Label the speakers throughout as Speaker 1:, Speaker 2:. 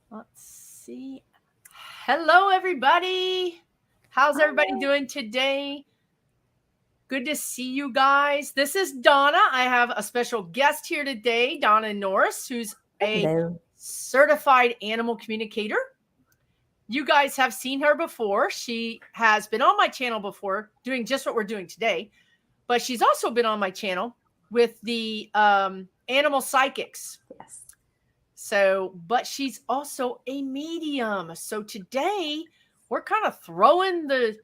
Speaker 1: Let's see. Hello, everybody. How's everybody
Speaker 2: Hi.
Speaker 1: doing today? Good to see you guys. This is Donna. I have a special guest here today, Donna Norris, who's a
Speaker 2: Hello.
Speaker 1: certified animal communicator. You guys have seen her before. She has been on my channel before doing just what we're doing today, but she's also been on my channel with the animal psychics.
Speaker 2: Yes.
Speaker 1: So, but she's also a medium. So today we're kind of throwing the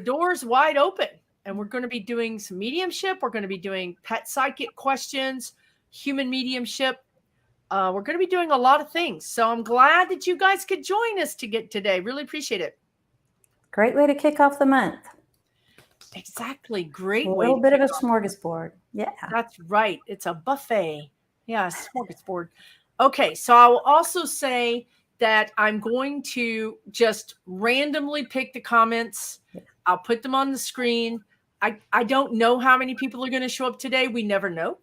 Speaker 1: doors wide open, and we're going to be doing some mediumship. We're going to be doing pet psychic questions, human mediumship. We're going to be doing a lot of things. So I'm glad that you guys could join us to get today. Really appreciate it.
Speaker 2: Great way to kick off the month.
Speaker 1: Exactly. Great
Speaker 2: A
Speaker 1: way
Speaker 2: little
Speaker 1: to
Speaker 2: bit of
Speaker 1: kick
Speaker 2: a
Speaker 1: off.
Speaker 2: smorgasbord. Yeah.
Speaker 1: That's right. It's a buffet. Yeah, smorgasbord. Okay, so I will also say that I'm going to just randomly pick the comments. I'll put them on the screen. I don't know how many people are going to show up today. We never know.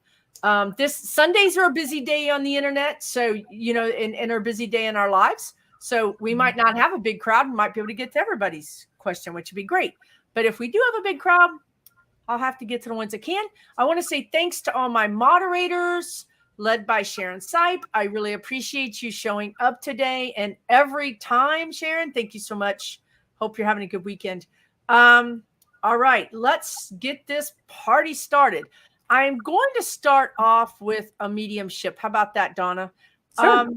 Speaker 1: This Sundays are a busy day on the internet. So, and are a busy day in our lives. So we might not have a big crowd. We might be able to get to everybody's question, which would be great. But if we do have a big crowd, I'll have to get to the ones that can. I want to say thanks to all my moderators, led by Sharon Sipe. I really appreciate you showing up today and every time, Sharon. Thank you so much. Hope you're having a good weekend. All right, let's get this party started. I'm going to start off with a mediumship. How about that, Donna?
Speaker 2: Sure.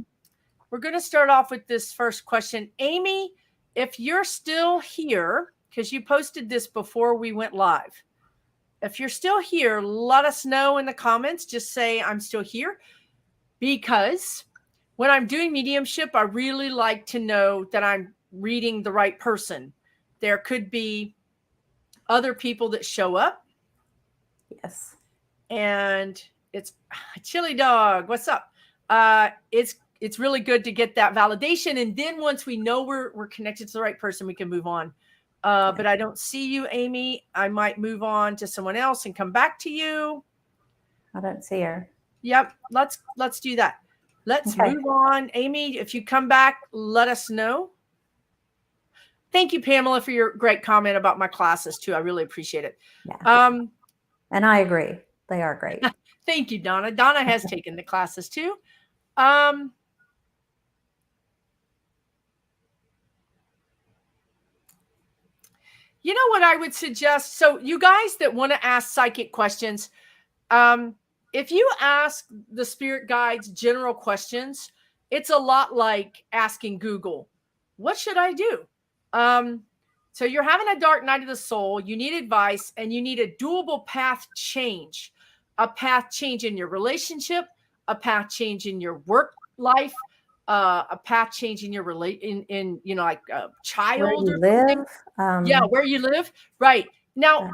Speaker 1: We're going to start off with this first question. Amy, if you're still here, because you posted this before we went live, if you're still here, let us know in the comments. Just say I'm still here, because when I'm doing mediumship, I really like to know that I'm reading the right person. There could be other people that show up.
Speaker 2: Yes.
Speaker 1: And it's Chili Dog. What's up? It's really good to get that validation. And then once we know we're connected to the right person, we can move on. But I don't see you, Amy. I might move on to someone else and come back to you.
Speaker 2: I don't see her.
Speaker 1: Yep. Let's do that. Let's move on. Amy, if you come back, let us know. Thank you, Pamela, for your great comment about my classes too. I really appreciate it.
Speaker 2: Yeah. And I agree. They are great.
Speaker 1: Thank you, Donna. Donna has taken the classes too. You know what I would suggest? So you guys that want to ask psychic questions, if you ask the spirit guides general questions, it's a lot like asking Google, what should I do? So you're having a dark night of the soul, you need advice, and you need a doable path change in your relationship, a path change in your work life, a path change in your like a child or something. Where you live. Right. Now,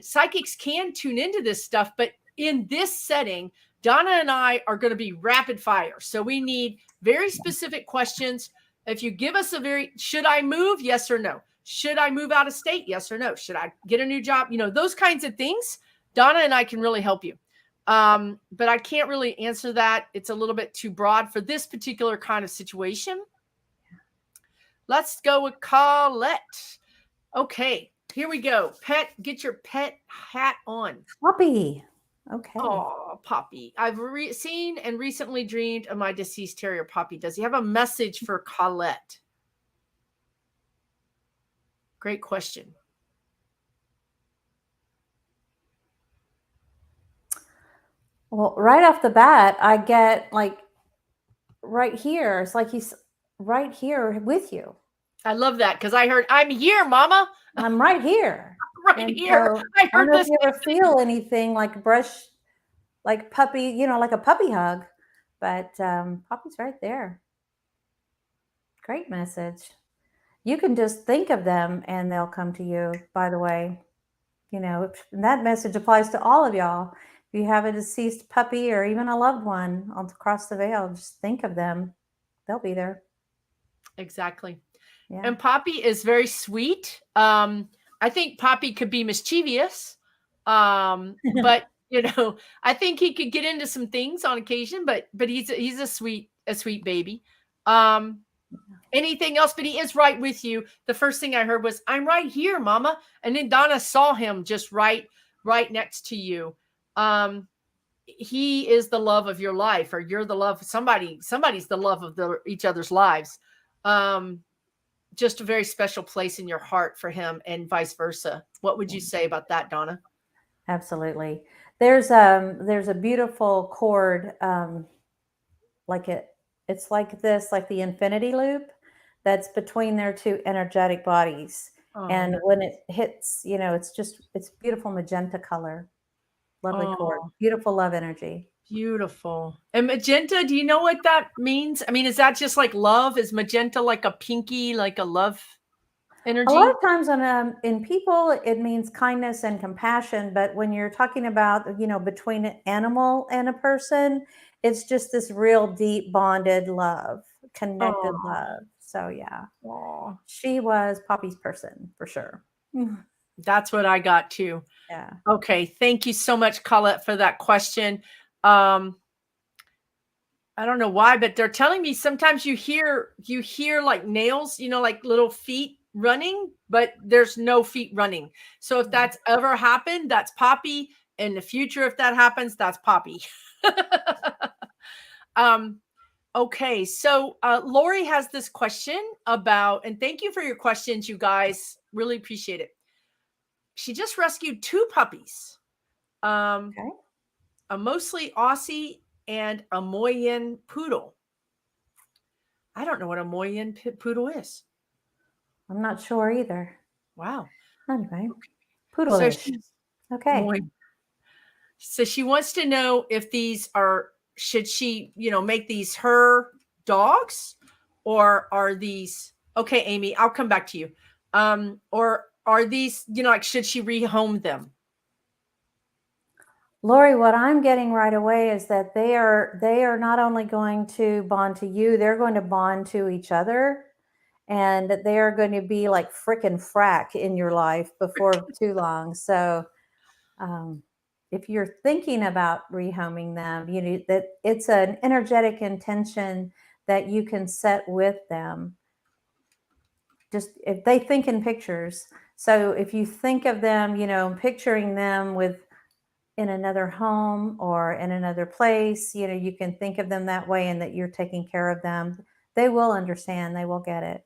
Speaker 1: psychics can tune into this stuff, but in this setting, Donna and I are going to be rapid fire. So we need very specific questions. If you give us should I move? Yes or no. Should I move out of state? Yes or no. Should I get a new job? Those kinds of things. Donna and I can really help you. But I can't really answer that. It's a little bit too broad for this particular kind of situation. Let's go with Colette. Okay, here we go. Pet, get your pet hat on.
Speaker 2: Poppi. Okay.
Speaker 1: Oh, Poppi. I've seen and recently dreamed of my deceased terrier, Poppi. Does he have a message for Colette? Great question.
Speaker 2: Well, right off the bat, I get like right here. It's like he's right here with you.
Speaker 1: I love that because I heard, I'm here, Mama.
Speaker 2: I'm right here.
Speaker 1: Here.
Speaker 2: So, I don't know if you ever feel anything like like puppy, like a puppy hug, but Poppi's right there. Great message. You can just think of them and they'll come to you, by the way. That message applies to all of y'all. If you have a deceased puppy or even a loved one across the veil, just think of them. They'll be there.
Speaker 1: Exactly. Yeah. And Poppi is very sweet. I think Poppi could be mischievous. But I think he could get into some things on occasion, but he's a sweet a sweet baby. Anything else? But he is right with you. The first thing I heard was, "I'm right here, Mama." And then Donna saw him just right next to you. He is the love of your life, or you're the love. Somebody's the love of each other's lives. Just a very special place in your heart for him, and vice versa. What would you say about that, Donna?
Speaker 2: Absolutely. There's a beautiful cord, it's like this, like the infinity loop that's between their two energetic bodies. And when it hits, it's beautiful magenta color. Lovely cord. Beautiful love energy.
Speaker 1: Beautiful. And magenta, do you know what that means? I mean, is that just like love? Is magenta like a pinky, like a love energy?
Speaker 2: A lot of times in people, it means kindness and compassion. But when you're talking about, between an animal and a person, it's just this real deep bonded love, connected love. So yeah, she was Poppy's person for sure.
Speaker 1: That's what I got too.
Speaker 2: Yeah.
Speaker 1: Okay. Thank you so much, Colette, for that question. I don't know why, but they're telling me sometimes you hear like nails, like little feet running, but there's no feet running. So if that's ever happened, that's Poppi. In the future, if that happens, that's Poppi. Okay. So Lori has this question about, and thank you for your questions, you guys. Really appreciate it. She just rescued 2 puppies.
Speaker 2: Okay.
Speaker 1: A mostly Aussie and a Moyen poodle. I don't know what a Moyen poodle is.
Speaker 2: I'm not sure either.
Speaker 1: Wow.
Speaker 2: Anyway, poodle-ish. Okay.
Speaker 1: So she wants to know if these are, should she, make these her dogs, or are these, okay, Amy, I'll come back to you. Or are these, like, should she rehome them?
Speaker 2: Lori, what I'm getting right away is that they are not only going to bond to you, they're going to bond to each other, and they are going to be like frickin' frack in your life before too long. So if you're thinking about rehoming them, that it's an energetic intention that you can set with them. Just if they think in pictures. So if you think of them, picturing them in another home or in another place, you can think of them that way, and that you're taking care of them. They will understand. They will get it.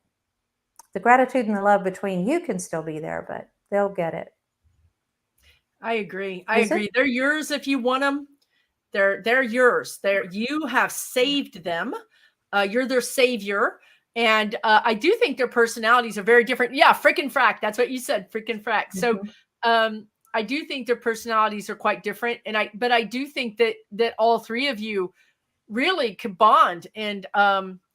Speaker 2: The gratitude and the love between you can still be there, but they'll get it.
Speaker 1: I agree. They're yours if you want them. They're yours. You have saved them. You're their savior. And I do think their personalities are very different. Yeah, frickin' frack. That's what you said, frickin' frack. So I do think their personalities are quite different. But I do think that all 3 of you really could bond. And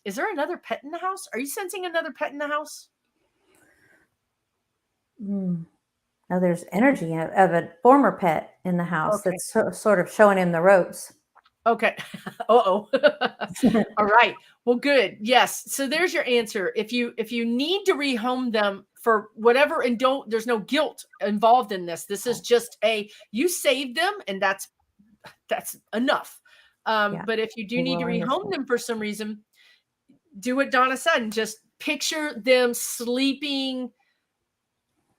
Speaker 1: is there another pet in the house? Are you sensing another pet in the house?
Speaker 2: Now there's energy of a former pet in the house that's sort of showing him the ropes.
Speaker 1: Okay. All right. Well, good. Yes. So there's your answer. If you need to rehome them for whatever, and there's no guilt involved in this. This is just you saved them, and that's enough. But if you do need to rehome them for some reason, do what Donna said and just picture them sleeping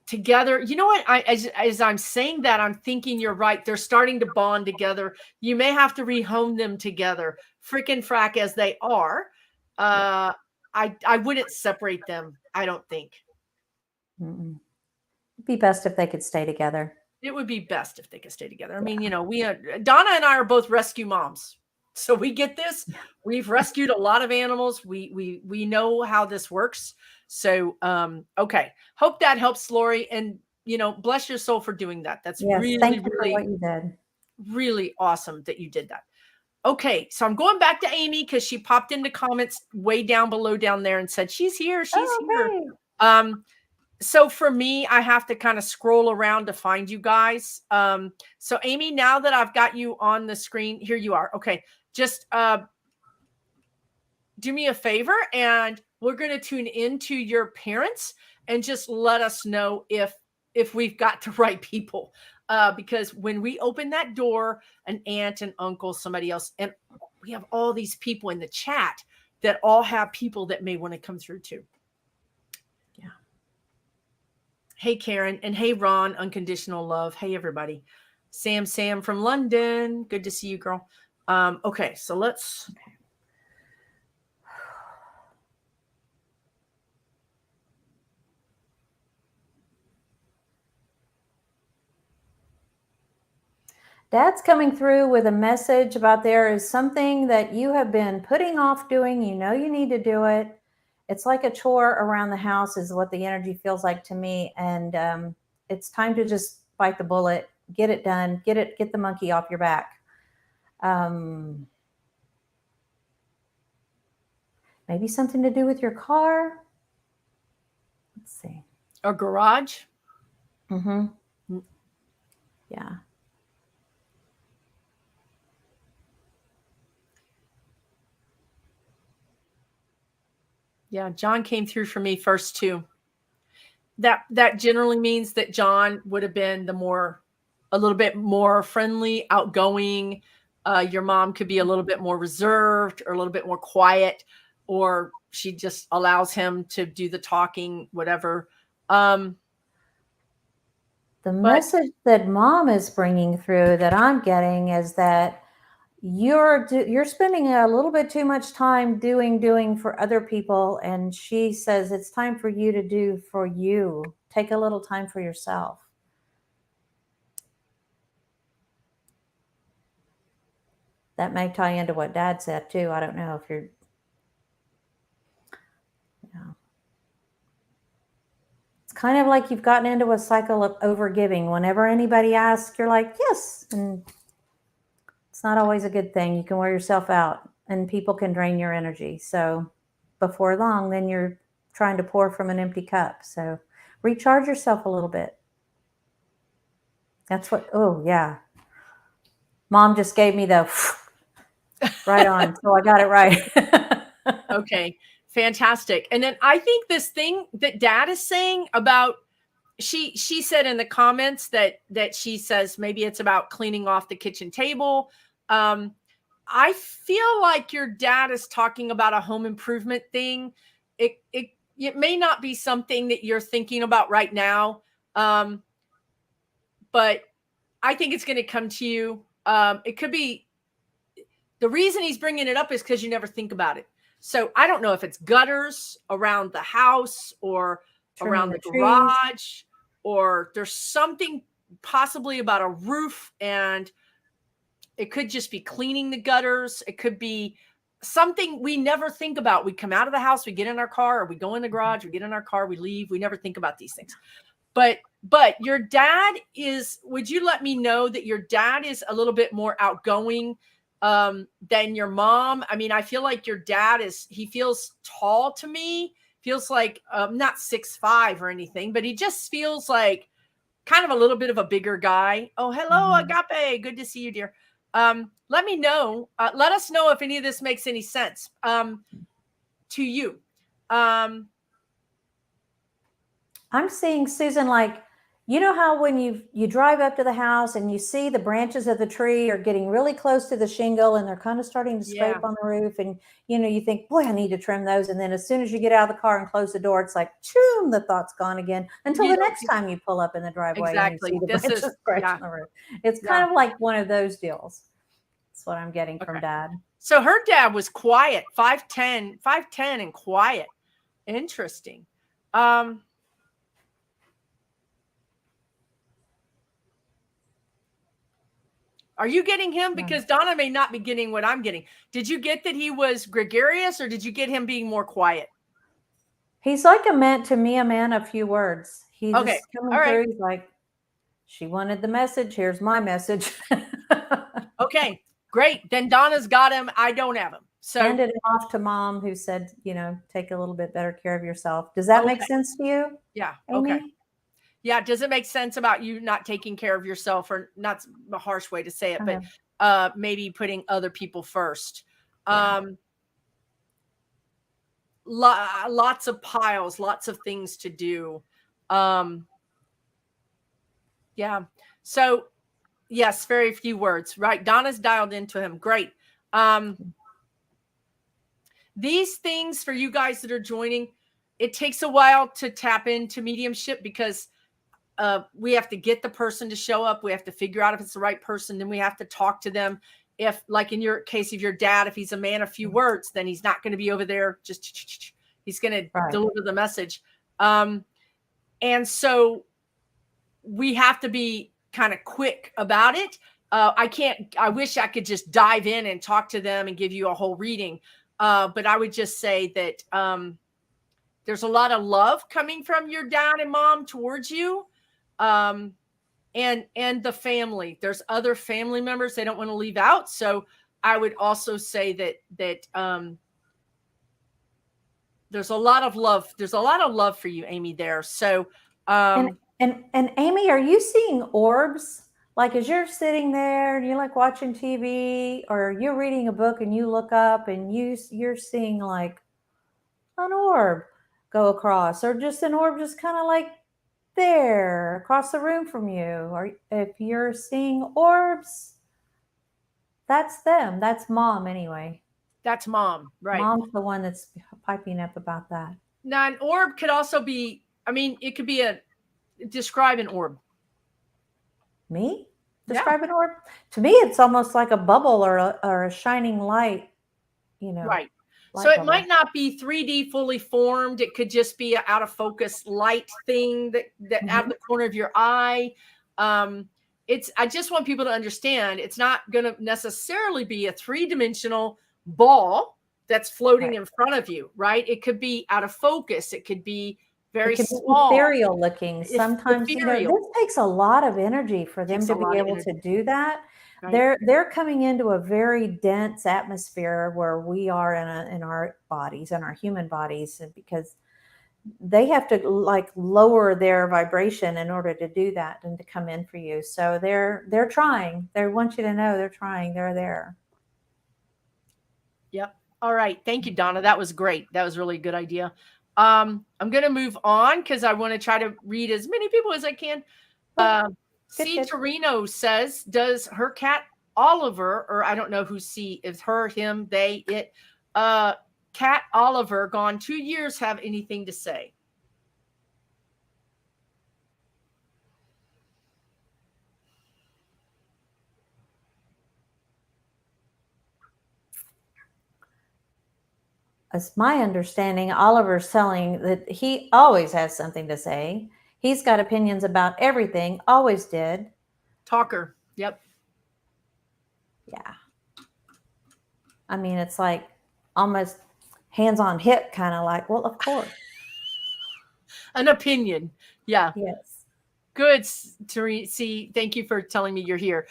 Speaker 1: together. You know what? As I'm saying that, I'm thinking you're right. They're starting to bond together. You may have to rehome them together, frickin' frack as they are. I wouldn't separate them. I don't think.
Speaker 2: It'd be best if they could stay together.
Speaker 1: It would be best if they could stay together. I mean, Donna and I are both rescue moms, so we get this. We've rescued a lot of animals. We know how this works. So, okay. Hope that helps, Lori. And, bless your soul for doing that. That's really,
Speaker 2: thank you for what you did. Really
Speaker 1: awesome that you did that. Okay. So I'm going back to Amy because she popped into comments way down below down there and said, she's here. She's here. So for me, I have to kind of scroll around to find you guys. So Amy, now that I've got you on the screen, here you are. Okay. Just, do me a favor, and we're going to tune into your parents and just let us know if we've got the right people. Because when we open that door, an aunt, an uncle, somebody else, and we have all these people in the chat that all have people that may want to come through too. Yeah. Hey, Karen, and hey, Ron, unconditional love. Hey, everybody. Sam from London. Good to see you, girl. Okay, so let's. Okay.
Speaker 2: Dad's coming through with a message about there is something that you have been putting off doing. You know you need to do it. It's like a chore around the house is what the energy feels like to me. And it's time to just bite the bullet, get it done, get the monkey off your back. Maybe something to do with your car. Let's see.
Speaker 1: A garage?
Speaker 2: Mm-hmm. Yeah.
Speaker 1: Yeah, John came through for me first too. That generally means that John would have been a little bit more friendly, outgoing. Your mom could be a little bit more reserved or a little bit more quiet, or she just allows him to do the talking, whatever.
Speaker 2: The message that Mom is bringing through that I'm getting is that you're spending a little bit too much time doing for other people, and she says it's time for you to do for you. Take a little time for yourself. That may tie into what Dad said too. I don't know if you're. Yeah. It's kind of like you've gotten into a cycle of overgiving. Whenever anybody asks, you're like, yes, and it's not always a good thing. You can wear yourself out and people can drain your energy. So before long, then you're trying to pour from an empty cup. So recharge yourself a little bit. That's what, oh yeah. Mom just gave me the right on. So I got it right.
Speaker 1: Okay, fantastic. And then I think this thing that Dad is saying about, she said in the comments that she says maybe it's about cleaning off the kitchen table. I feel like your dad is talking about a home improvement thing. It may not be something that you're thinking about right now, but I think it's going to come to you. It could be the reason he's bringing it up is because you never think about it. So I don't know if it's gutters around the house or around the garage, or there's something possibly about a roof, and it could just be cleaning the gutters. It could be something we never think about. We come out of the house, we get in our car, or we go in the garage, we get in our car, we leave. We never think about these things. But your dad is, would you let me know that your dad is a little bit more outgoing than your mom? I mean, I feel like your dad he feels tall to me, feels like not 6'5" or anything, but he just feels like kind of a little bit of a bigger guy. Oh, hello, Agape. Good to see you, dear. Let me know. Let us know if any of this makes any sense to you.
Speaker 2: I'm seeing, Susan, like, you know how when you drive up to the house and you see the branches of the tree are getting really close to the shingle and they're kind of starting to scrape on the roof, and you think, boy, I need to trim those. And then as soon as you get out of the car and close the door, it's like, choom, the thought's gone again until the next time you pull up in the driveway.
Speaker 1: Exactly.
Speaker 2: And you see the branches scratching the roof. It's kind of like one of those deals. That's what I'm getting from Dad.
Speaker 1: So her dad was quiet, 5'10" and quiet. Interesting. Are you getting him? Because Donna may not be getting what I'm getting. Did you get that he was gregarious, or did you get him being more quiet?
Speaker 2: He's like a man of few words. He's just coming through. He's like, she wanted the message. Here's my message.
Speaker 1: Okay, great. Then Donna's got him. I don't have him. So
Speaker 2: handed him off to Mom, who said, take a little bit better care of yourself. Does that make sense to you?
Speaker 1: Yeah.
Speaker 2: Amy?
Speaker 1: Okay. Yeah. Does it make sense about you not taking care of yourself, or not a harsh way to say it, but maybe putting other people first? Lots of piles, lots of things to do. Yeah. So yes, very few words, right? Donna's dialed into him. Great. these things for you guys that are joining, it takes a while to tap into mediumship because we have to get the person to show up. We have to figure out if it's the right person. Then we have to talk to them. If, like in your case of your dad, if he's a man of few words, then he's not going to be over there. He's going to deliver the message. And so we have to be kind of quick about it. I wish I could just dive in and talk to them and give you a whole reading. But I would just say that there's a lot of love coming from your dad and mom towards you. And the family, there's other family members they don't want to leave out. So I would also say that there's a lot of love. There's a lot of love for you, Amy, there. So,
Speaker 2: and Amy, are you seeing orbs? Like as you're sitting there and you're like watching TV or you're reading a book and you look up and you're seeing like an orb go across, or just an orb just kind of like there across the room from you, or if you're seeing orbs, that's them. That's mom anyway.
Speaker 1: That's mom, right?
Speaker 2: Mom's the one that's piping up about that.
Speaker 1: Now, an orb could also be, I mean, it could be describe an orb.
Speaker 2: Me? Describe an orb? To me, it's almost like a bubble or a shining light, you know.
Speaker 1: Right. So it might not be 3D fully formed. It could just be an out of focus light thing that out of the corner of your eye. I just want people to understand it's not going to necessarily be a 3-dimensional ball that's floating in front of you, right? It could be out of focus. It could be very small.
Speaker 2: Ethereal looking. Sometimes, you know, this takes a lot of energy for them to be able to do that. Right. They're coming into a very dense atmosphere where we are in our bodies, in our human bodies, because they have to like lower their vibration in order to do that and to come in for you. So they're trying. They want you to know they're trying. They're there.
Speaker 1: Yep. All right. Thank you, Donna. That was great. That was really a good idea. I'm going to move on because I want to try to read as many people as I can. C. Torino says, does her cat Oliver, or I don't know who C is, her, him, they, it, cat Oliver, gone 2 years, have anything to say?
Speaker 2: As my understanding, Oliver's telling that he always has something to say. He's got opinions about everything, always did.
Speaker 1: Talker. Yep.
Speaker 2: Yeah. I mean, it's like almost hands on hip, kind of like, well, of course.
Speaker 1: An opinion. Yeah.
Speaker 2: Yes.
Speaker 1: Good, Teresa. Thank you for telling me you're here.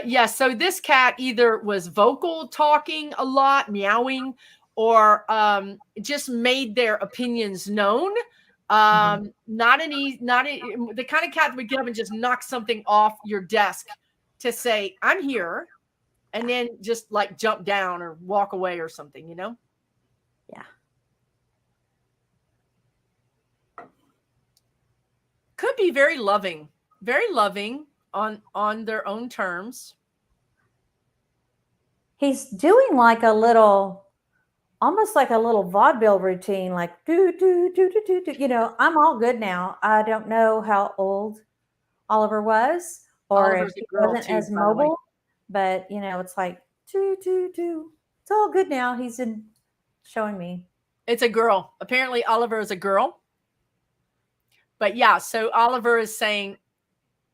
Speaker 1: Yes. So this cat either was vocal, talking a lot, meowing, or just made their opinions known. Not the kind of cat that would get up and just knock something off your desk to say, I'm here, and then just like jump down or walk away or something, you know?
Speaker 2: Yeah.
Speaker 1: Could be very loving on their own terms.
Speaker 2: He's doing like almost like a little vaudeville routine, like do, you know, I'm all good now. I don't know how old Oliver was, or if he wasn't as mobile, but you know, it's like do. It's all good now. He's showing me.
Speaker 1: It's a girl. Apparently Oliver is a girl. But yeah, so Oliver is saying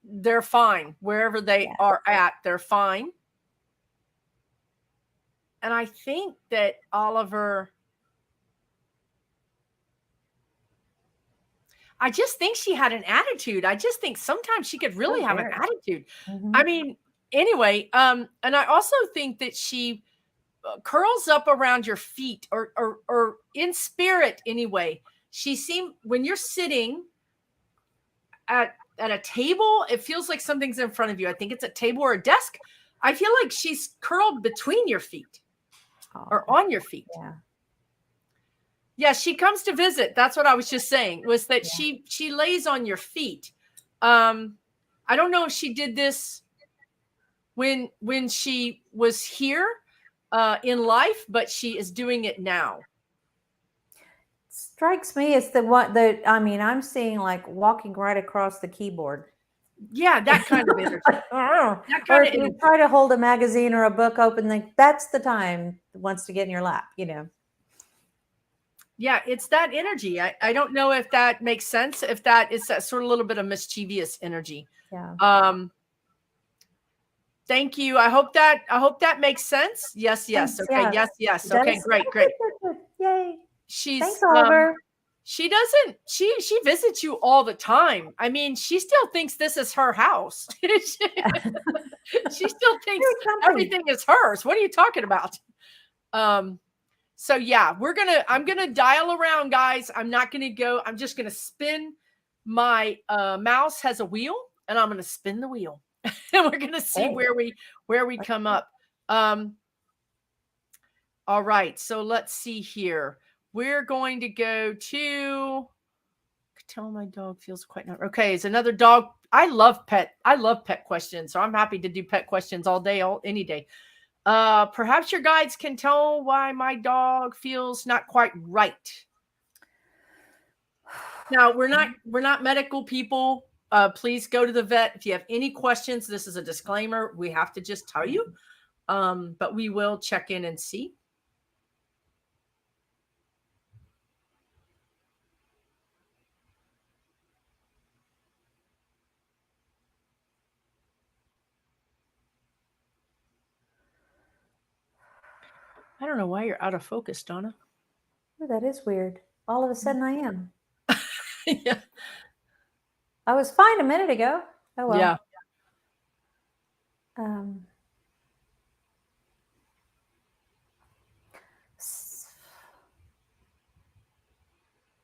Speaker 1: they're fine. Wherever they are at, they're fine. And I think that Oliver, I just think she had an attitude. I just think sometimes she could really have an attitude. Mm-hmm. I mean, anyway, and I also think that she curls up around your feet or in spirit anyway. She seemed, when you're sitting at a table, it feels like something's in front of you. I think it's a table or a desk. I feel like she's curled between your feet. Or on your feet. Yeah, she comes to visit. That's what I was just saying, was that she lays on your feet. I don't know if she did this when she was here in life, but she is doing it now.
Speaker 2: strikes me as the one that, I mean, I'm seeing like walking right across the keyboard.
Speaker 1: Yeah, that kind of energy. That
Speaker 2: Or
Speaker 1: kind
Speaker 2: if
Speaker 1: of
Speaker 2: you
Speaker 1: energy.
Speaker 2: try to hold a magazine or a book open, like that's the time it wants to get in your lap, you know.
Speaker 1: Yeah, it's that energy. I don't know if that makes sense. If that is that sort of little bit of mischievous energy.
Speaker 2: Yeah.
Speaker 1: Thank you. I hope that makes sense. Yes.
Speaker 2: Thanks,
Speaker 1: Okay.
Speaker 2: yeah.
Speaker 1: Yes.
Speaker 2: It
Speaker 1: Okay.
Speaker 2: does?
Speaker 1: Great.
Speaker 2: Okay, good. Yay. Thanks,
Speaker 1: She's
Speaker 2: Oliver.
Speaker 1: she doesn't she visits you all the time. I mean, she still thinks this is her house. She still thinks everything is hers. What are you talking about? So yeah, I'm gonna dial around, guys. I'm not gonna go. I'm just gonna spin. My mouse has a wheel, and I'm gonna spin the wheel, and we're gonna see where we come up. All right, so let's see here. We're going to go to tell my dog feels quite not okay. Is another dog. I love pet questions, so I'm happy to do pet questions all day, any day. Perhaps your guides can tell why my dog feels not quite right. Now, we're not medical people. Please go to the vet. If you have any questions, this is a disclaimer. We have to just tell you. But we will check in and see. I don't know why you're out of focus, Donna.
Speaker 2: Oh, that is weird. All of a sudden I am.
Speaker 1: Yeah.
Speaker 2: I was fine a minute ago. Oh, well.
Speaker 1: Yeah.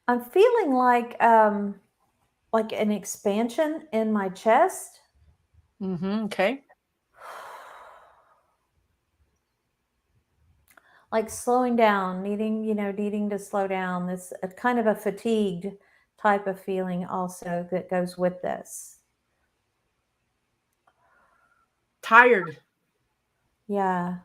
Speaker 2: I'm feeling like an expansion in my chest.
Speaker 1: Okay.
Speaker 2: Like slowing down, needing to slow down. This kind of a fatigued type of feeling also that goes with this.
Speaker 1: Tired.
Speaker 2: Yeah.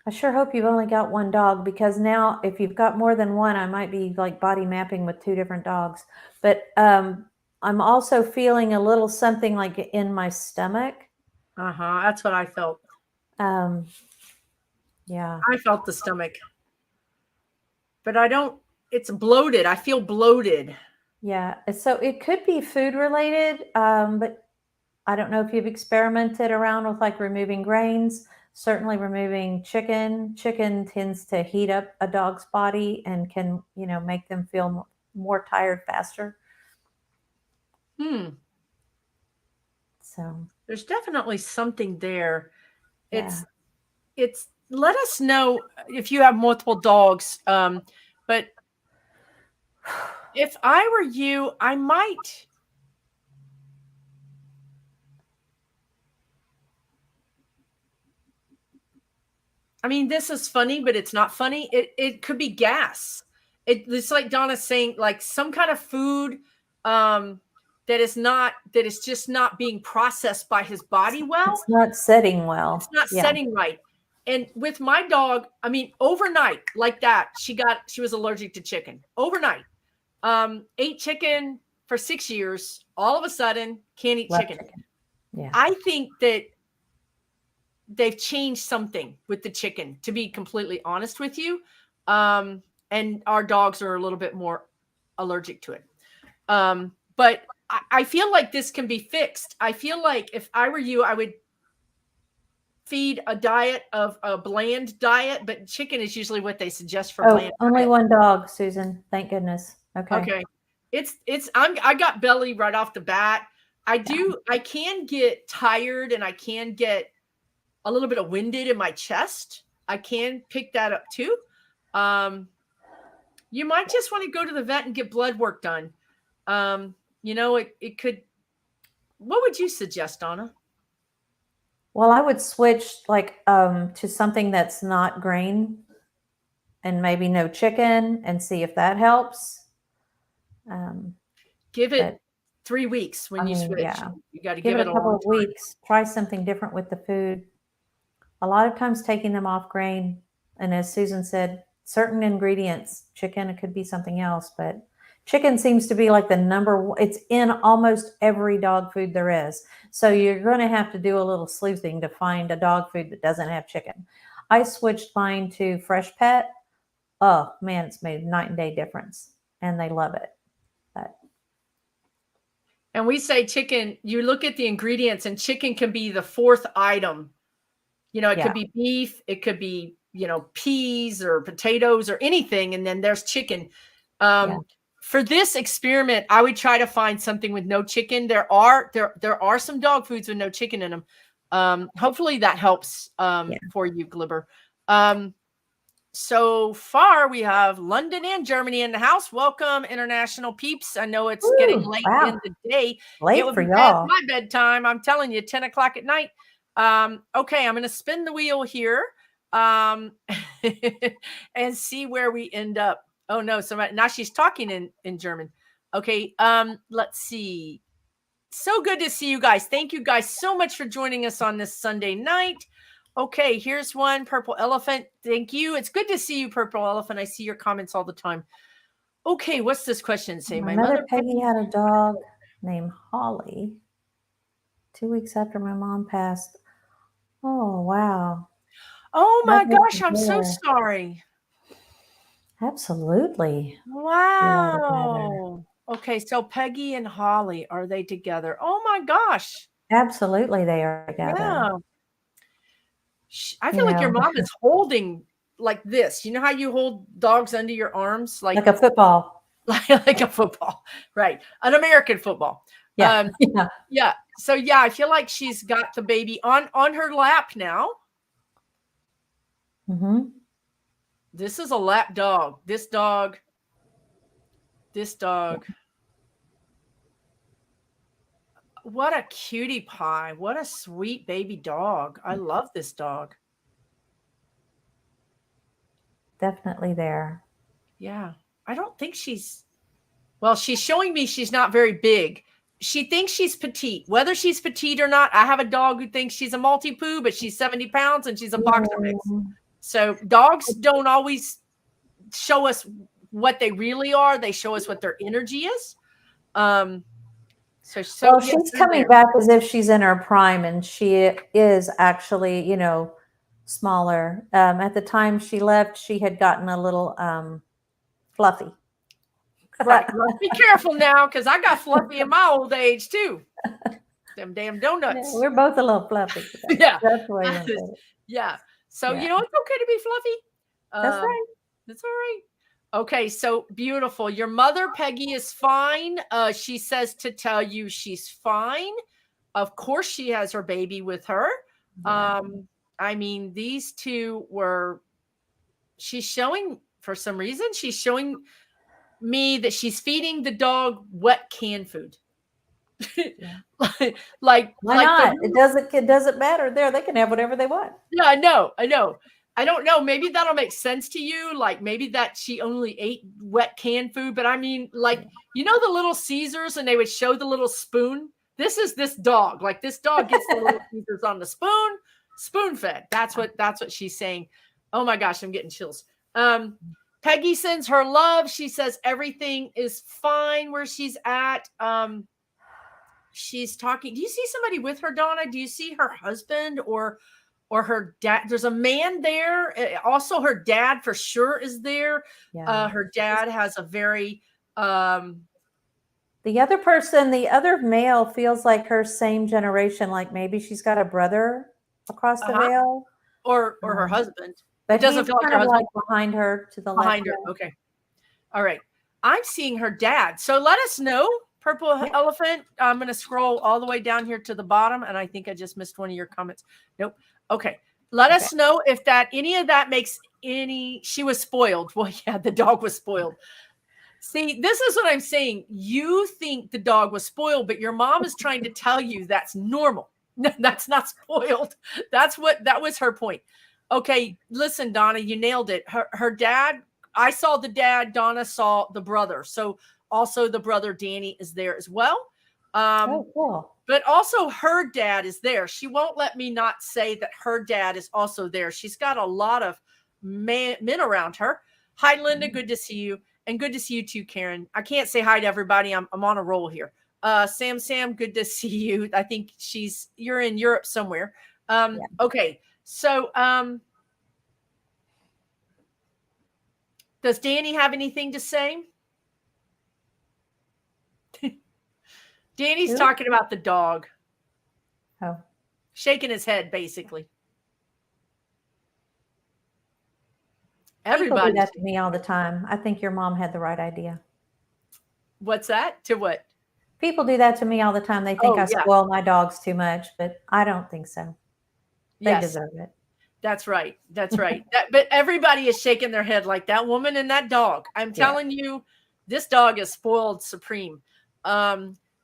Speaker 2: I sure hope you've only got one dog, because now if you've got more than one, I might be like body mapping with two different dogs. But I'm also feeling a little something like in my stomach.
Speaker 1: That's what I felt.
Speaker 2: Yeah.
Speaker 1: I felt the stomach. But it's bloated. I feel bloated.
Speaker 2: Yeah. So it could be food related, but I don't know if you've experimented around with like removing grains. Certainly removing chicken. Chicken tends to heat up a dog's body and can, make them feel more tired faster. So
Speaker 1: there's definitely something there.
Speaker 2: Yeah.
Speaker 1: It's let us know if you have multiple dogs. But if I were you, I might. I mean, this is funny, but it's not funny. It could be gas. It's like Donna's saying, like some kind of food that is just not being processed by his body well.
Speaker 2: It's not setting well.
Speaker 1: It's not setting right. And with my dog, I mean, overnight like that, she was allergic to chicken overnight. Ate chicken for 6 years. All of a sudden, can't eat chicken.
Speaker 2: Yeah.
Speaker 1: I think that they've changed something with the chicken, to be completely honest with you. And our dogs are a little bit more allergic to it. But I feel like this can be fixed. I feel like if I were you, I would feed a bland diet, but chicken is usually what they suggest for bland.
Speaker 2: Only one dog, Susan. Thank goodness. Okay.
Speaker 1: I got belly right off the bat. I can get tired, and I can get a little bit of winded in my chest. I can pick that up too. You might just want to go to the vet and get blood work done. It could. What would you suggest, Donna?
Speaker 2: Well, I would switch to something that's not grain. and maybe no chicken and see if that helps.
Speaker 1: Give it
Speaker 2: But
Speaker 1: 3 weeks when you switch.
Speaker 2: yeah,
Speaker 1: You got to
Speaker 2: give
Speaker 1: give
Speaker 2: it
Speaker 1: it
Speaker 2: a
Speaker 1: a
Speaker 2: couple
Speaker 1: long
Speaker 2: of
Speaker 1: time.
Speaker 2: weeks. Try something different with the food. A lot of times taking them off grain, and as Susan said, certain ingredients, chicken, it could be something else, but chicken seems to be like the number one. It's in almost every dog food there is. So you're going to have to do a little sleuthing to find a dog food that doesn't have chicken. I switched mine to Fresh Pet. Oh man, it's made a night and day difference, and they love it. But
Speaker 1: And we say chicken, you look at the ingredients, and chicken can be the fourth item. You know, it could be beef, it could be, peas or potatoes or anything. And then there's chicken. For this experiment, I would try to find something with no chicken. There are some dog foods with no chicken in them. Hopefully that helps for you, Glibber. So far, we have London and Germany in the house. Welcome, international peeps. I know it's getting late in the day.
Speaker 2: Late
Speaker 1: it would
Speaker 2: for
Speaker 1: be past
Speaker 2: y'all.
Speaker 1: my bedtime. I'm telling you, 10 o'clock at night. Okay, I'm going to spin the wheel here and see where we end up. Oh, no. So now she's talking in German. Okay, let's see. So good to see you guys. Thank you guys so much for joining us on this Sunday night. Okay, here's one. Purple Elephant. Thank you. It's good to see you, Purple Elephant. I see your comments all the time. Okay, what's this question say?
Speaker 2: My mother Peggy had a dog named Holly 2 weeks after my mom passed. Oh, wow.
Speaker 1: Oh my gosh, I'm so sorry.
Speaker 2: Absolutely.
Speaker 1: Wow. Okay, so Peggy and Holly, are they together? Oh my gosh.
Speaker 2: Absolutely, they are together.
Speaker 1: Yeah. I feel like your mom is holding like this. You know how you hold dogs under your arms? Like
Speaker 2: a football.
Speaker 1: Like a football. Right. An American football.
Speaker 2: Yeah.
Speaker 1: Yeah. So yeah, I feel like she's got the baby on her lap now.
Speaker 2: Mm-hmm.
Speaker 1: This is a lap dog. This dog. What a cutie pie. What a sweet baby dog. I love this dog.
Speaker 2: Definitely there.
Speaker 1: Yeah. I don't think she's showing me she's not very big. She thinks she's petite. Whether she's petite or not, I have a dog who thinks she's a multi-poo, but she's 70 pounds and she's a boxer mix. So dogs don't always show us what they really are. They show us what their energy is. So
Speaker 2: she's coming back as if she's in her prime, and she is actually, smaller. At the time she left, she had gotten a little fluffy.
Speaker 1: Right. Be careful now, because I got fluffy in my old age too. Them damn donuts.
Speaker 2: Yeah, we're both a little fluffy.
Speaker 1: Yeah.
Speaker 2: That's why I'm saying.
Speaker 1: Yeah. So it's okay to be fluffy.
Speaker 2: That's right.
Speaker 1: That's all right. Okay, so beautiful. Your mother, Peggy, is fine. She says to tell you she's fine. Of course, she has her baby with her. Yeah. I mean, these two she's showing, for some reason, she's showing me that she's feeding the dog wet canned food.
Speaker 2: Yeah.
Speaker 1: Like
Speaker 2: why not? It doesn't matter. They can have whatever they want.
Speaker 1: Yeah, I know. I don't know. Maybe that'll make sense to you. Like maybe that she only ate wet canned food. But I mean, like, the little Caesars, and they would show the little spoon. This is this dog. Like this dog gets the little Caesars on the spoon fed. That's what she's saying. Oh my gosh, I'm getting chills. Peggy sends her love. She says everything is fine where she's at. She's talking. Do you see somebody with her, Donna? Do you see her husband or her dad? There's a man there. Also, her dad for sure is there. Yeah. Her dad has a very
Speaker 2: the other male feels like her same generation. Like maybe she's got a brother across the veil,
Speaker 1: or her husband.
Speaker 2: But it doesn't feel like her husband behind her to the left.
Speaker 1: Behind her. Okay. All right. I'm seeing her dad. So let us know. Purple Elephant. I'm going to scroll all the way down here to the bottom. And I think I just missed one of your comments. Nope. Okay. Let us know if any of that makes she was spoiled. Well, yeah, the dog was spoiled. See, this is what I'm saying. You think the dog was spoiled, but your mom is trying to tell you that's normal. That's not spoiled. That was her point. Okay, listen, Donna, you nailed it. Her dad, I saw the dad, Donna saw the brother. So also the brother Danny is there as well.
Speaker 2: Oh, cool.
Speaker 1: But also her dad is there. She won't let me not say that her dad is also there. She's got a lot of men around her. Hi, Linda. Good to see you. And good to see you too, Karen. I can't say hi to everybody. I'm on a roll here. Sam, good to see you. I think you're in Europe somewhere. Okay. So, does Danny have anything to say? Danny's talking about the dog.
Speaker 2: Oh.
Speaker 1: Shaking his head, basically.
Speaker 2: Everybody do that to me all the time. I think your mom had the right idea.
Speaker 1: What's that? To what?
Speaker 2: People do that to me all the time. They think I spoil my dogs too much, but I don't think so. They deserve it.
Speaker 1: That's right. That's right. But everybody is shaking their head like that woman and that dog. I'm telling you, this dog is spoiled supreme.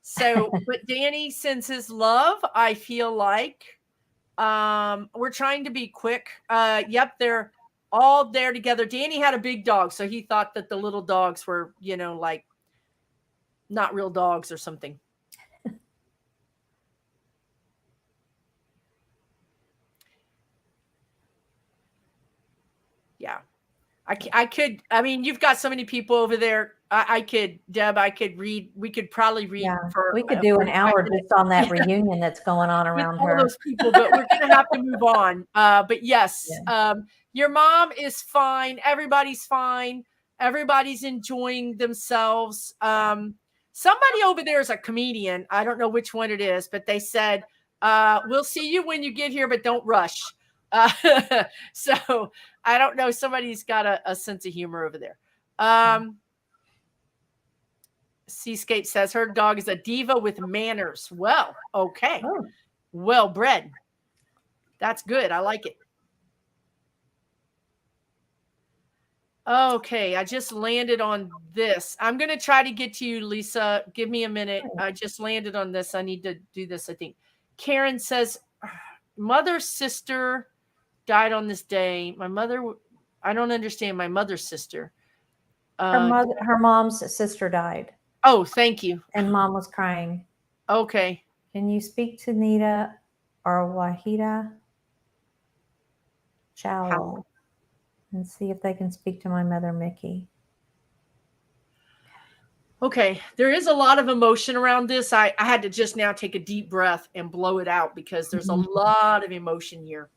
Speaker 1: So, but Danny sends his love. I feel like we're trying to be quick. Yep, they're all there together. Danny had a big dog, so he thought that the little dogs were, like not real dogs or something. Yeah. I mean, you've got so many people over there. I could read. We could probably read
Speaker 2: we could do an hour just on that reunion that's going on around her.
Speaker 1: All those people, but we're going to have to move on. But yes, your mom is fine. Everybody's fine. Everybody's enjoying themselves. Somebody over there is a comedian. I don't know which one it is, but they said, we'll see you when you get here, but don't rush. So I don't know. Somebody's got a sense of humor over there. Seascape says her dog is a diva with manners. Well, okay. Well bred. That's good. I like it. Okay. I just landed on this. I'm going to try to get to you, Lisa. Give me a minute. I just landed on this. I need to do this, I think. Karen says, mother's sister died on this day. My mother, I don't understand. My mother's sister.
Speaker 2: Her mom's sister died.
Speaker 1: Oh, thank you.
Speaker 2: And mom was crying.
Speaker 1: Okay.
Speaker 2: Can you speak to Nita or Wahida Chowell and see if they can speak to my mother, Mickey?
Speaker 1: Okay. There is a lot of emotion around this. I had to just now take a deep breath and blow it out because there's a lot of emotion here.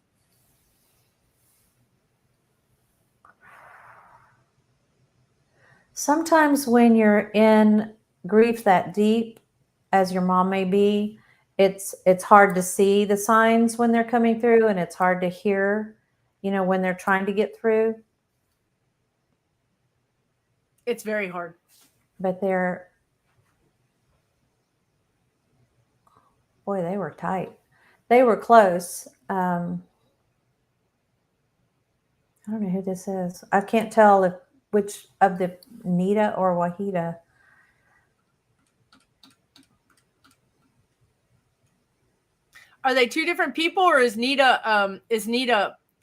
Speaker 2: Sometimes when you're in grief that deep, as your mom may be, it's hard to see the signs when they're coming through, and it's hard to hear, when they're trying to get through.
Speaker 1: It's very hard.
Speaker 2: But they were tight. They were close. I don't know who this is. I can't tell which of the Nita or Wahida.
Speaker 1: Are they two different people, or is Nita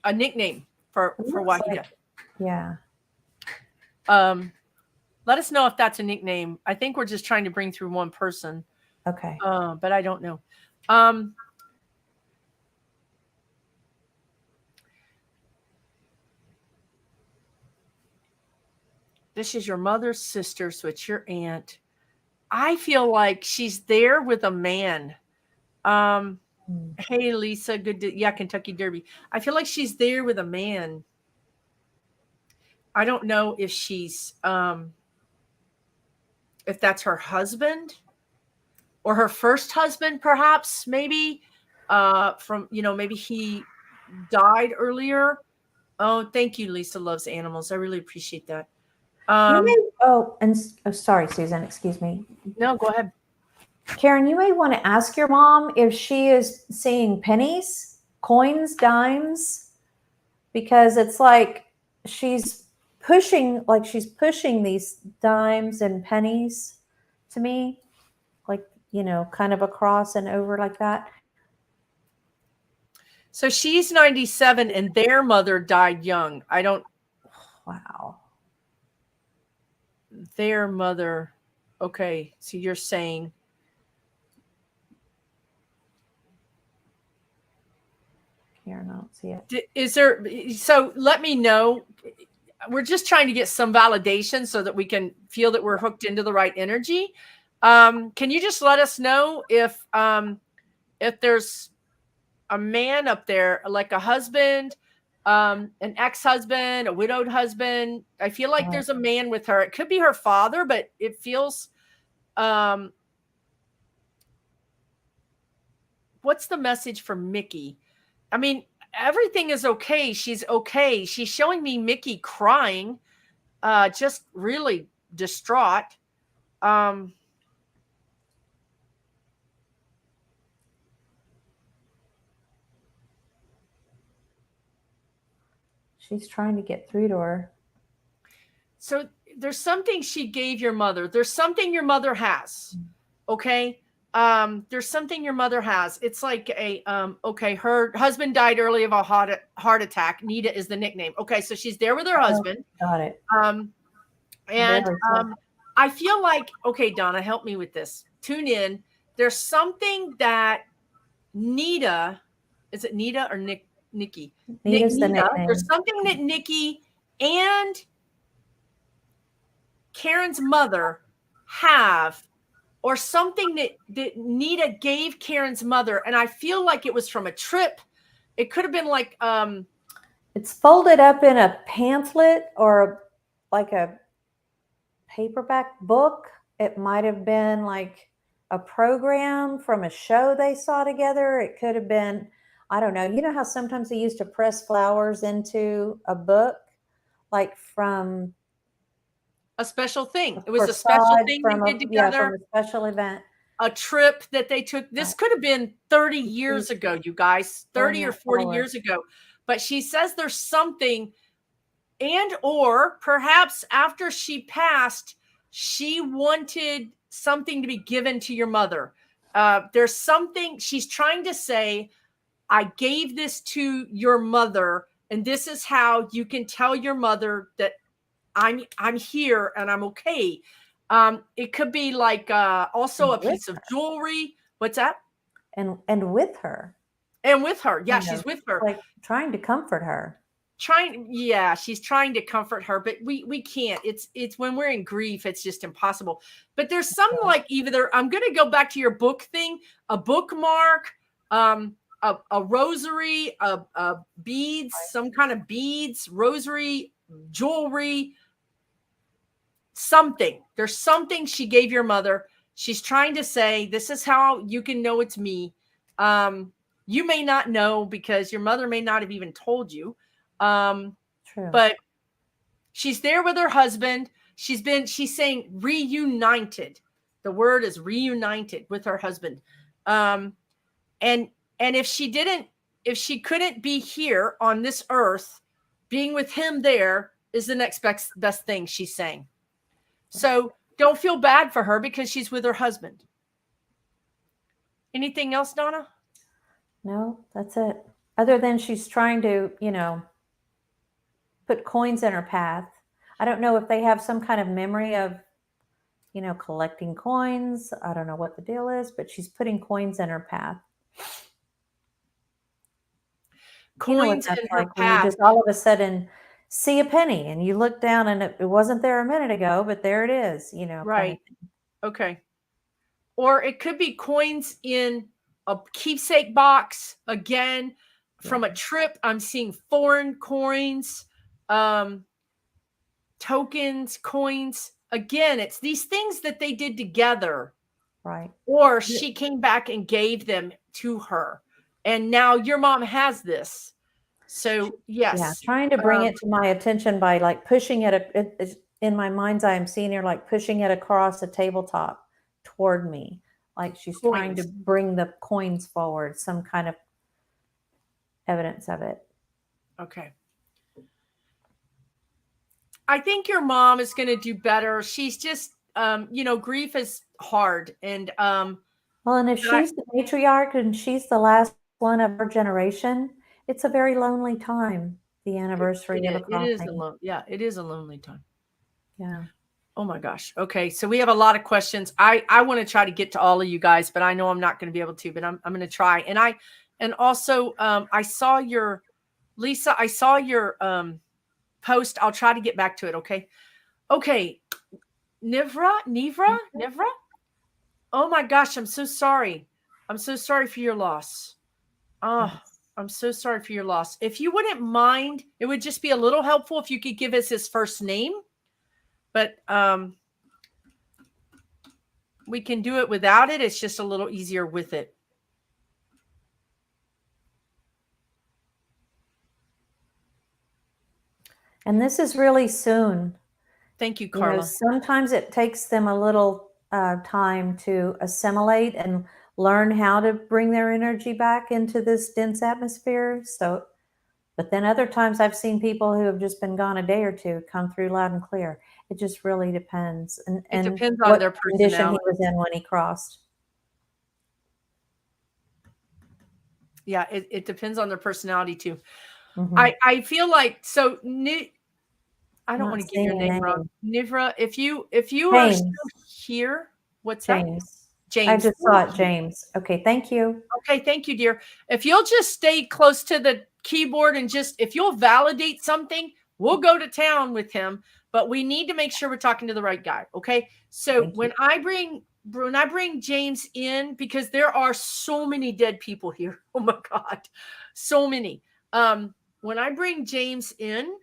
Speaker 1: a nickname for Wahida?
Speaker 2: Yeah.
Speaker 1: Let us know if that's a nickname. I think we're just trying to bring through one person.
Speaker 2: Okay.
Speaker 1: But I don't know. This is your mother's sister, so it's your aunt. I feel like she's there with a man. Hey, Lisa, good to, Kentucky Derby. I feel like she's there with a man. I don't know if she's, if that's her husband or her first husband, perhaps, maybe, maybe he died earlier. Oh, thank you. Lisa loves animals. I really appreciate that.
Speaker 2: Sorry, Susan, excuse me.
Speaker 1: No, go ahead.
Speaker 2: Karen, you may want to ask your mom if she is seeing pennies, coins, dimes, because it's like she's pushing these dimes and pennies to me, like, kind of across and over like that.
Speaker 1: So she's 97 and their mother died young. I don't.
Speaker 2: Wow.
Speaker 1: Their mother. Okay. So you're saying.
Speaker 2: Here, I don't see it.
Speaker 1: Is there. So let me know. We're just trying to get some validation so that we can feel that we're hooked into the right energy. Can you just let us know if there's a man up there, like a husband, an ex-husband, a widowed husband? I feel like there's a man with her. It could be her father, but it feels, what's the message for Mickey? I mean, everything is okay. She's okay. She's showing me Mickey crying, just really distraught.
Speaker 2: She's trying to get through to her.
Speaker 1: So there's something she gave your mother. There's something your mother has. Okay. There's something your mother has. It's like a, okay. Her husband died early of a heart attack. Nita is the nickname. Okay. So she's there with her husband.
Speaker 2: Got it.
Speaker 1: And I feel like, okay, Donna, help me with this. Tune in. There's something that Nita, is it Nita or Nikki?
Speaker 2: Nita's the nickname.
Speaker 1: There's something that Nikki and Karen's mother have, or something that Nita gave Karen's mother. And I feel like it was from a trip. It could have been like,
Speaker 2: it's folded up in a pamphlet or like a paperback book. It might have been like a program from a show they saw together. It could have been, I don't know. You know how sometimes they used to press flowers into a book, like from
Speaker 1: a special thing. It was a special thing they did together.
Speaker 2: From a special event.
Speaker 1: A trip that they took. This could have been 30 years ago, you guys, 30 or 40 years ago. But she says there's something, and or perhaps after she passed, she wanted something to be given to your mother. There's something she's trying to say. I gave this to your mother, and this is how you can tell your mother that I'm here and I'm okay. It could be like also a piece of jewelry. What's that?
Speaker 2: And with her.
Speaker 1: And with her. Yeah, she's with her.
Speaker 2: Like trying to comfort her.
Speaker 1: She's trying to comfort her, but we can't. It's when we're in grief, it's just impossible. But there's some like either I'm gonna go back to your book thing, a bookmark, a rosary, a beads, some kind of beads, rosary, jewelry, something. There's something she gave your mother. She's trying to say, this is how you can know it's me. You may not know because your mother may not have even told you.
Speaker 2: True.
Speaker 1: But she's there with her husband. She's saying reunited. The word is reunited with her husband. And if she couldn't be here on this earth, being with him there is the next best thing, she's saying. So don't feel bad for her because she's with her husband. Anything else, Donna?
Speaker 2: No, that's it. Other than she's trying to, put coins in her path. I don't know if they have some kind of memory of, collecting coins. I don't know what the deal is, but she's putting coins in her path.
Speaker 1: Coins in her path.
Speaker 2: You just all of a sudden see a penny and you look down and it wasn't there a minute ago, but there it is,
Speaker 1: Right. Okay. Or it could be coins in a keepsake box. Again, from a trip. I'm seeing foreign coins, tokens, coins. Again, it's these things that they did together.
Speaker 2: Right.
Speaker 1: Or she came back and gave them to her. And now your mom has this. So, yes.
Speaker 2: Yeah, trying to bring it to my attention by like pushing it in my mind's eye. I'm seeing her like pushing it across a tabletop toward me. Like she's trying to bring the coins forward, some kind of evidence of it.
Speaker 1: Okay. I think your mom is going to do better. She's just, grief is hard. And,
Speaker 2: well, and if she's the matriarch and she's the last one of her generation, it's a very lonely time, the anniversary of a
Speaker 1: It is
Speaker 2: crossing.
Speaker 1: yeah, it is a lonely time.
Speaker 2: Yeah.
Speaker 1: Oh my gosh. Okay. So we have a lot of questions. I want to try to get to all of you guys, but I know I'm not going to be able to, but I'm going to try. And also, I saw your, Lisa, I saw your, post. I'll try to get back to it. Okay. Okay. Nivra. Oh my gosh. I'm so sorry. I'm so sorry for your loss. Oh,
Speaker 2: Yes.
Speaker 1: I'm so sorry for your loss. If you wouldn't mind, it would just be a little helpful if you could give us his first name, but, we can do it without it. It's just a little easier with it.
Speaker 2: And this is really soon.
Speaker 1: Thank you,
Speaker 2: You know,
Speaker 1: Carla.
Speaker 2: sometimes it takes them a little time to assimilate and learn how to bring their energy back into this dense atmosphere. So, but then other times I've seen people who have just been gone a day or two come through loud and clear. It just really depends,
Speaker 1: It
Speaker 2: and
Speaker 1: depends on
Speaker 2: what
Speaker 1: their
Speaker 2: condition he
Speaker 1: personality.
Speaker 2: was in when he crossed.
Speaker 1: Yeah, it depends on their personality too.
Speaker 2: Mm-hmm.
Speaker 1: I feel like so. I don't
Speaker 2: Not
Speaker 1: want to get your
Speaker 2: seeing a
Speaker 1: name wrong,
Speaker 2: name.
Speaker 1: Nivra. If you are still
Speaker 2: James.
Speaker 1: here, what's that?
Speaker 2: James. I
Speaker 1: James.
Speaker 2: just saw it, James. Okay, thank you.
Speaker 1: Okay, thank you, dear. If you'll just stay close to the keyboard and just if you'll validate something, we'll go to town with him. But we need to make sure we're talking to the right guy. Okay. So
Speaker 2: Thank
Speaker 1: when I bring James in, because there are so many dead people here. Oh my God. So many. When I bring James in,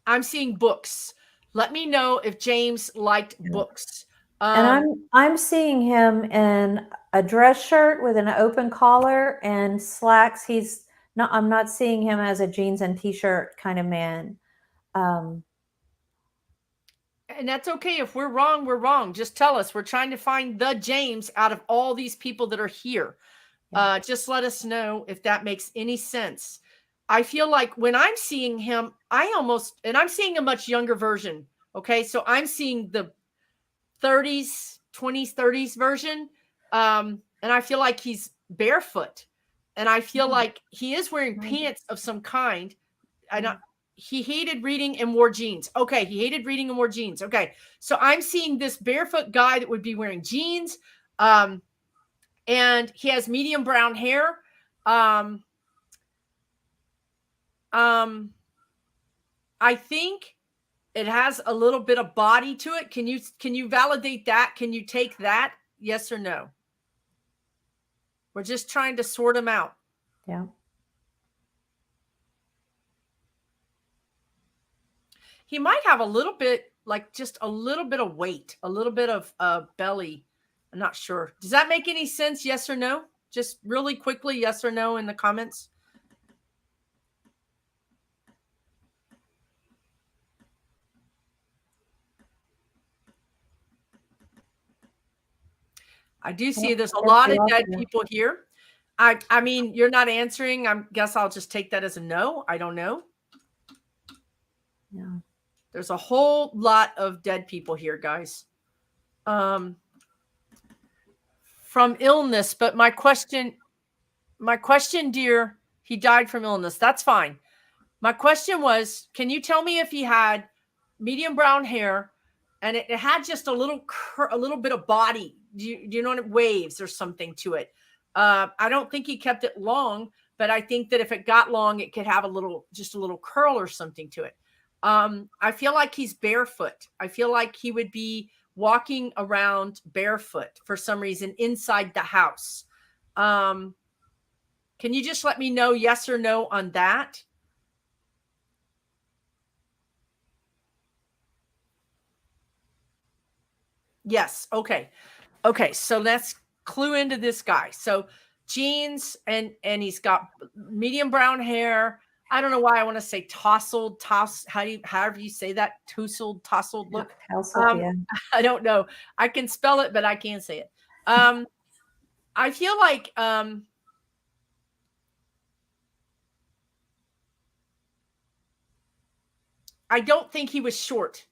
Speaker 1: I'm seeing books. Let me know if James liked books.
Speaker 2: And I'm seeing him in a dress shirt with an open collar and slacks. I'm not seeing him as a jeans and t-shirt kind of man.
Speaker 1: And that's okay. If we're wrong, we're wrong. Just tell us. We're trying to find the James out of all these people that are here.
Speaker 2: Yeah.
Speaker 1: Just let us know if that makes any sense. I feel like when I'm seeing him, and I'm seeing a much younger version. Okay. So I'm seeing the 30s, 20s, 30s version. And I feel like he's barefoot. And I feel like he is wearing pants of some kind. He hated reading and wore jeans. Okay. He hated reading and wore jeans. Okay. So I'm seeing this barefoot guy that would be wearing jeans. And he has medium brown hair. I think it has a little bit of body to it. Can you validate that? Can you take that? Yes or no? We're just trying to sort them out.
Speaker 2: Yeah.
Speaker 1: He might have a little bit, like just a little bit of weight, a little bit of belly. I'm not sure. Does that make any sense? Yes or no? Just really quickly, yes or no in the comments. I do see there's a lot of dead people here. I mean, you're not answering. I guess I'll just take that as a no. I don't know.
Speaker 2: Yeah.
Speaker 1: There's a whole lot of dead people here, guys. From illness, but my question, dear, he died from illness. That's fine. My question was, can you tell me if he had medium brown hair and it had just a little bit of body? Do you know what? Waves or something to it. I don't think he kept it long, but I think that if it got long, it could have just a little curl or something to it. I feel like he's barefoot. I feel like he would be walking around barefoot for some reason inside the house. Can you just let me know yes or no on that? Yes. Okay. Okay. So let's clue into this guy. So jeans and he's got medium brown hair. I don't know why I want to say tousled, however you say that, tousled look.
Speaker 2: Yeah.
Speaker 1: I don't know. I can spell it, but I can't say it. I feel like I don't think he was short.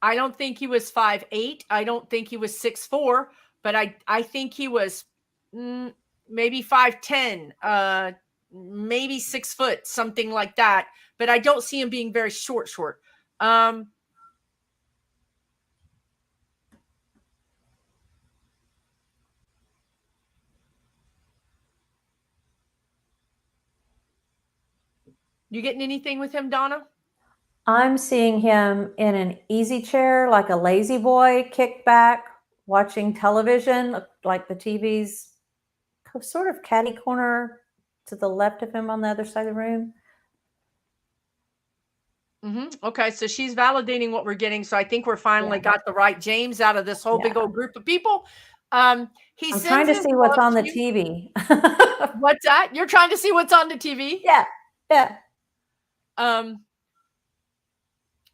Speaker 1: I don't think he was 5'8". I don't think he was 6'4", but I think he was maybe 5'10", maybe 6 foot, something like that. But I don't see him being very short. You getting anything with him, Donna?
Speaker 2: I'm seeing him in an easy chair, like a lazy boy, kicked back, watching television, like the TV's sort of catty corner to the left of him on the other side of the room.
Speaker 1: Okay, so she's validating what we're getting. So I think we're finally got the right James out of this whole big old group of people.
Speaker 2: I'm trying to see what's on the TV.
Speaker 1: What's that? You're trying to see what's on the TV?
Speaker 2: Yeah.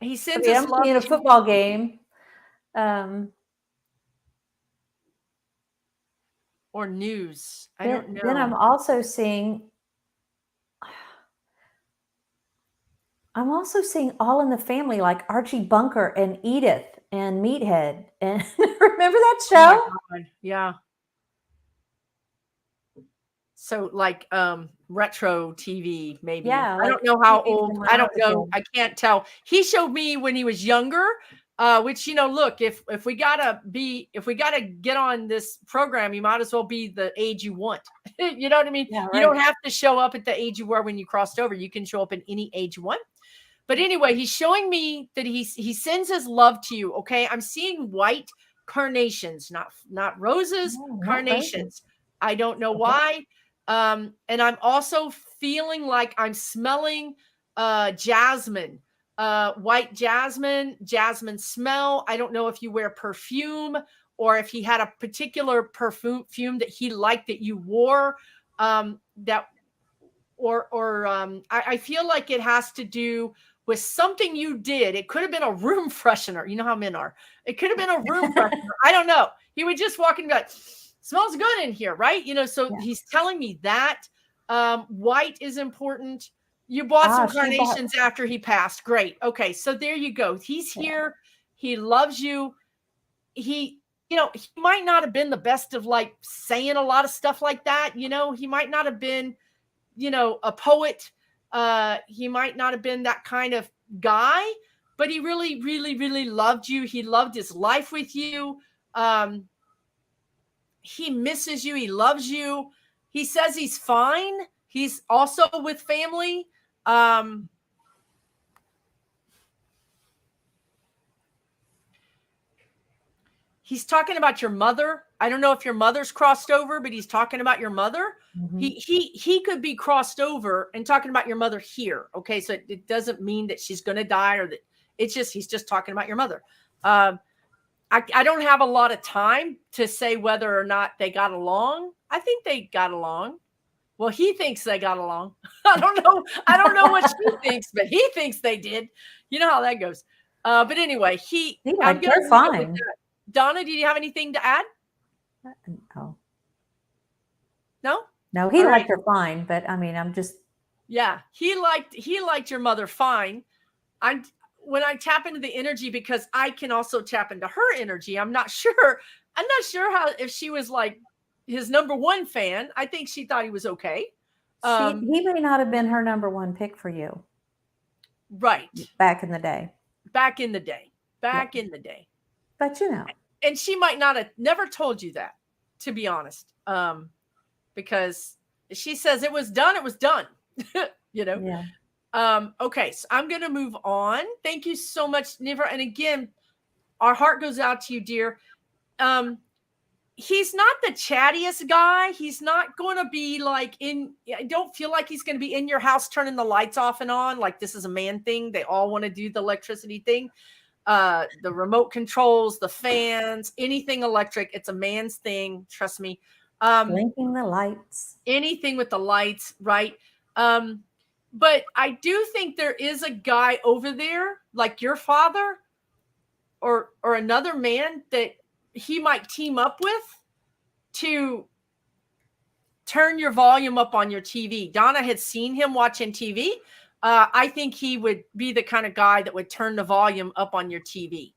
Speaker 1: He sends us love.
Speaker 2: I'm seeing a football game.
Speaker 1: Or news. I don't know.
Speaker 2: Then I'm also seeing All in the Family, like Archie Bunker and Edith and Meathead. And remember that show?
Speaker 1: Oh my God. Yeah. So like retro TV, maybe.
Speaker 2: Yeah.
Speaker 1: I don't know how old. I don't know. I can't tell. He showed me when he was younger. Which, look, if we gotta get on this program, you might as well be the age you want. You know what I mean?
Speaker 2: Yeah, right.
Speaker 1: You don't have to show up at the age you were when you crossed over. You can show up in any age you want. But anyway, he's showing me that he sends his love to you. Okay, I'm seeing white carnations, not roses, carnations. I don't know why. And I'm also feeling like I'm smelling jasmine. White jasmine smell. I don't know if you wear perfume or if he had a particular perfume that he liked that you wore. I feel like it has to do with something you did. It could have been a room freshener. You know how men are. It could have been a room freshener. I don't know. He would just walk in and be like, smells good in here, right? So he's telling me that white is important. You bought some carnations after he passed. Great. Okay. So there you go. He's here. He loves you. He might not have been the best of like saying a lot of stuff like that. He might not have been, a poet. He might not have been that kind of guy, but he really, really, really loved you. He loved his life with you. He misses you. He loves you. He says he's fine. He's also with family. He's talking about your mother. I don't know if your mother's crossed over, but he's talking about your mother. Mm-hmm. He could be crossed over and talking about your mother here. Okay. So it doesn't mean that she's going to die or that he's just talking about your mother. I don't have a lot of time to say whether or not they got along. I think they got along. Well, he thinks they got along. I don't know what she thinks, but he thinks they did. You know how that goes. But anyway,
Speaker 2: they're fine.
Speaker 1: Donna, do you have anything to add?
Speaker 2: No, he liked her fine, but I mean, I'm just.
Speaker 1: Yeah, he liked your mother fine. When I tap into the energy, because I can also tap into her energy. I'm not sure if she was like his number one fan. I think she thought he was okay.
Speaker 2: He may not have been her number one pick for you.
Speaker 1: Right.
Speaker 2: Back in the day. But
Speaker 1: and she might not have never told you that, to be honest. Because she says it was done. Yeah. Okay. So I'm going to move on. Thank you so much, Niver. And again, our heart goes out to you, dear. He's not the chattiest guy. He's not going to be like I don't feel like he's going to be in your house turning the lights off and on. Like this is a man thing. They all want to do the electricity thing. The remote controls, the fans, anything electric. It's a man's thing. Trust me.
Speaker 2: Blinking the lights.
Speaker 1: Anything with the lights, right? But I do think there is a guy over there, like your father or another man that he might team up with to turn your volume up on your TV. Donna had seen him watching TV. I think he would be the kind of guy that would turn the volume up on your TV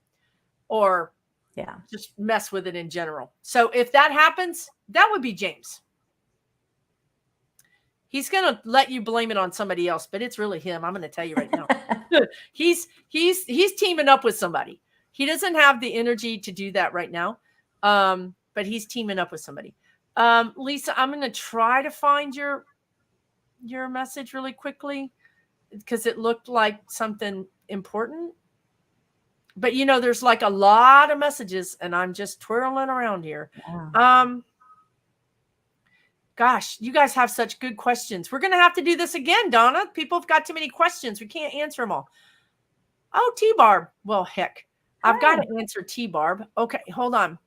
Speaker 1: or
Speaker 2: Yeah.
Speaker 1: just mess with it in general. So if that happens, that would be James. He's going to let you blame it on somebody else, but it's really him. I'm going to tell you right now. he's teaming up with somebody. He doesn't have the energy to do that right now. But he's teaming up with somebody. Lisa, I'm going to try to find your message really quickly because it looked like something important. But there's like a lot of messages and I'm just twirling around here.
Speaker 2: Yeah.
Speaker 1: Gosh, you guys have such good questions. We're going to have to do this again, Donna. People have got too many questions. We can't answer them all. Oh, T-Barb. Well, heck, I've got to answer T-Barb. Okay, hold on.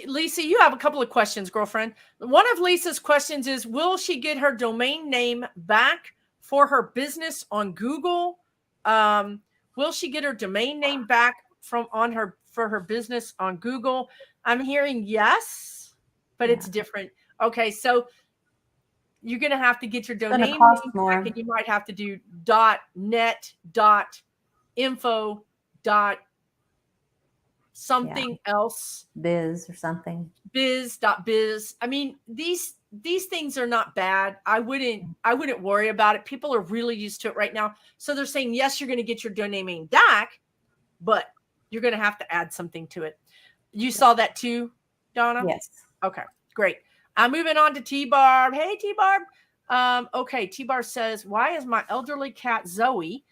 Speaker 1: Lisa, you have a couple of questions, girlfriend. One of Lisa's questions is, will she get her domain name back for her business on Google? Will she get her domain name back for her business on Google? I'm hearing yes, but it's different. Okay, so you're going to have to get your domain name back, and you might have to do .net, .info, something else,
Speaker 2: biz or something,
Speaker 1: biz. I mean, these things are not bad. I wouldn't worry about it. People are really used to it right now. So they're saying, yes, you're going to get your domain name back, but you're going to have to add something to it. You saw that too, Donna?
Speaker 2: Yes.
Speaker 1: Okay, great. I'm moving on to T-Barb. Hey, T-Barb. Okay, T-Barb says, why is my elderly cat Zoe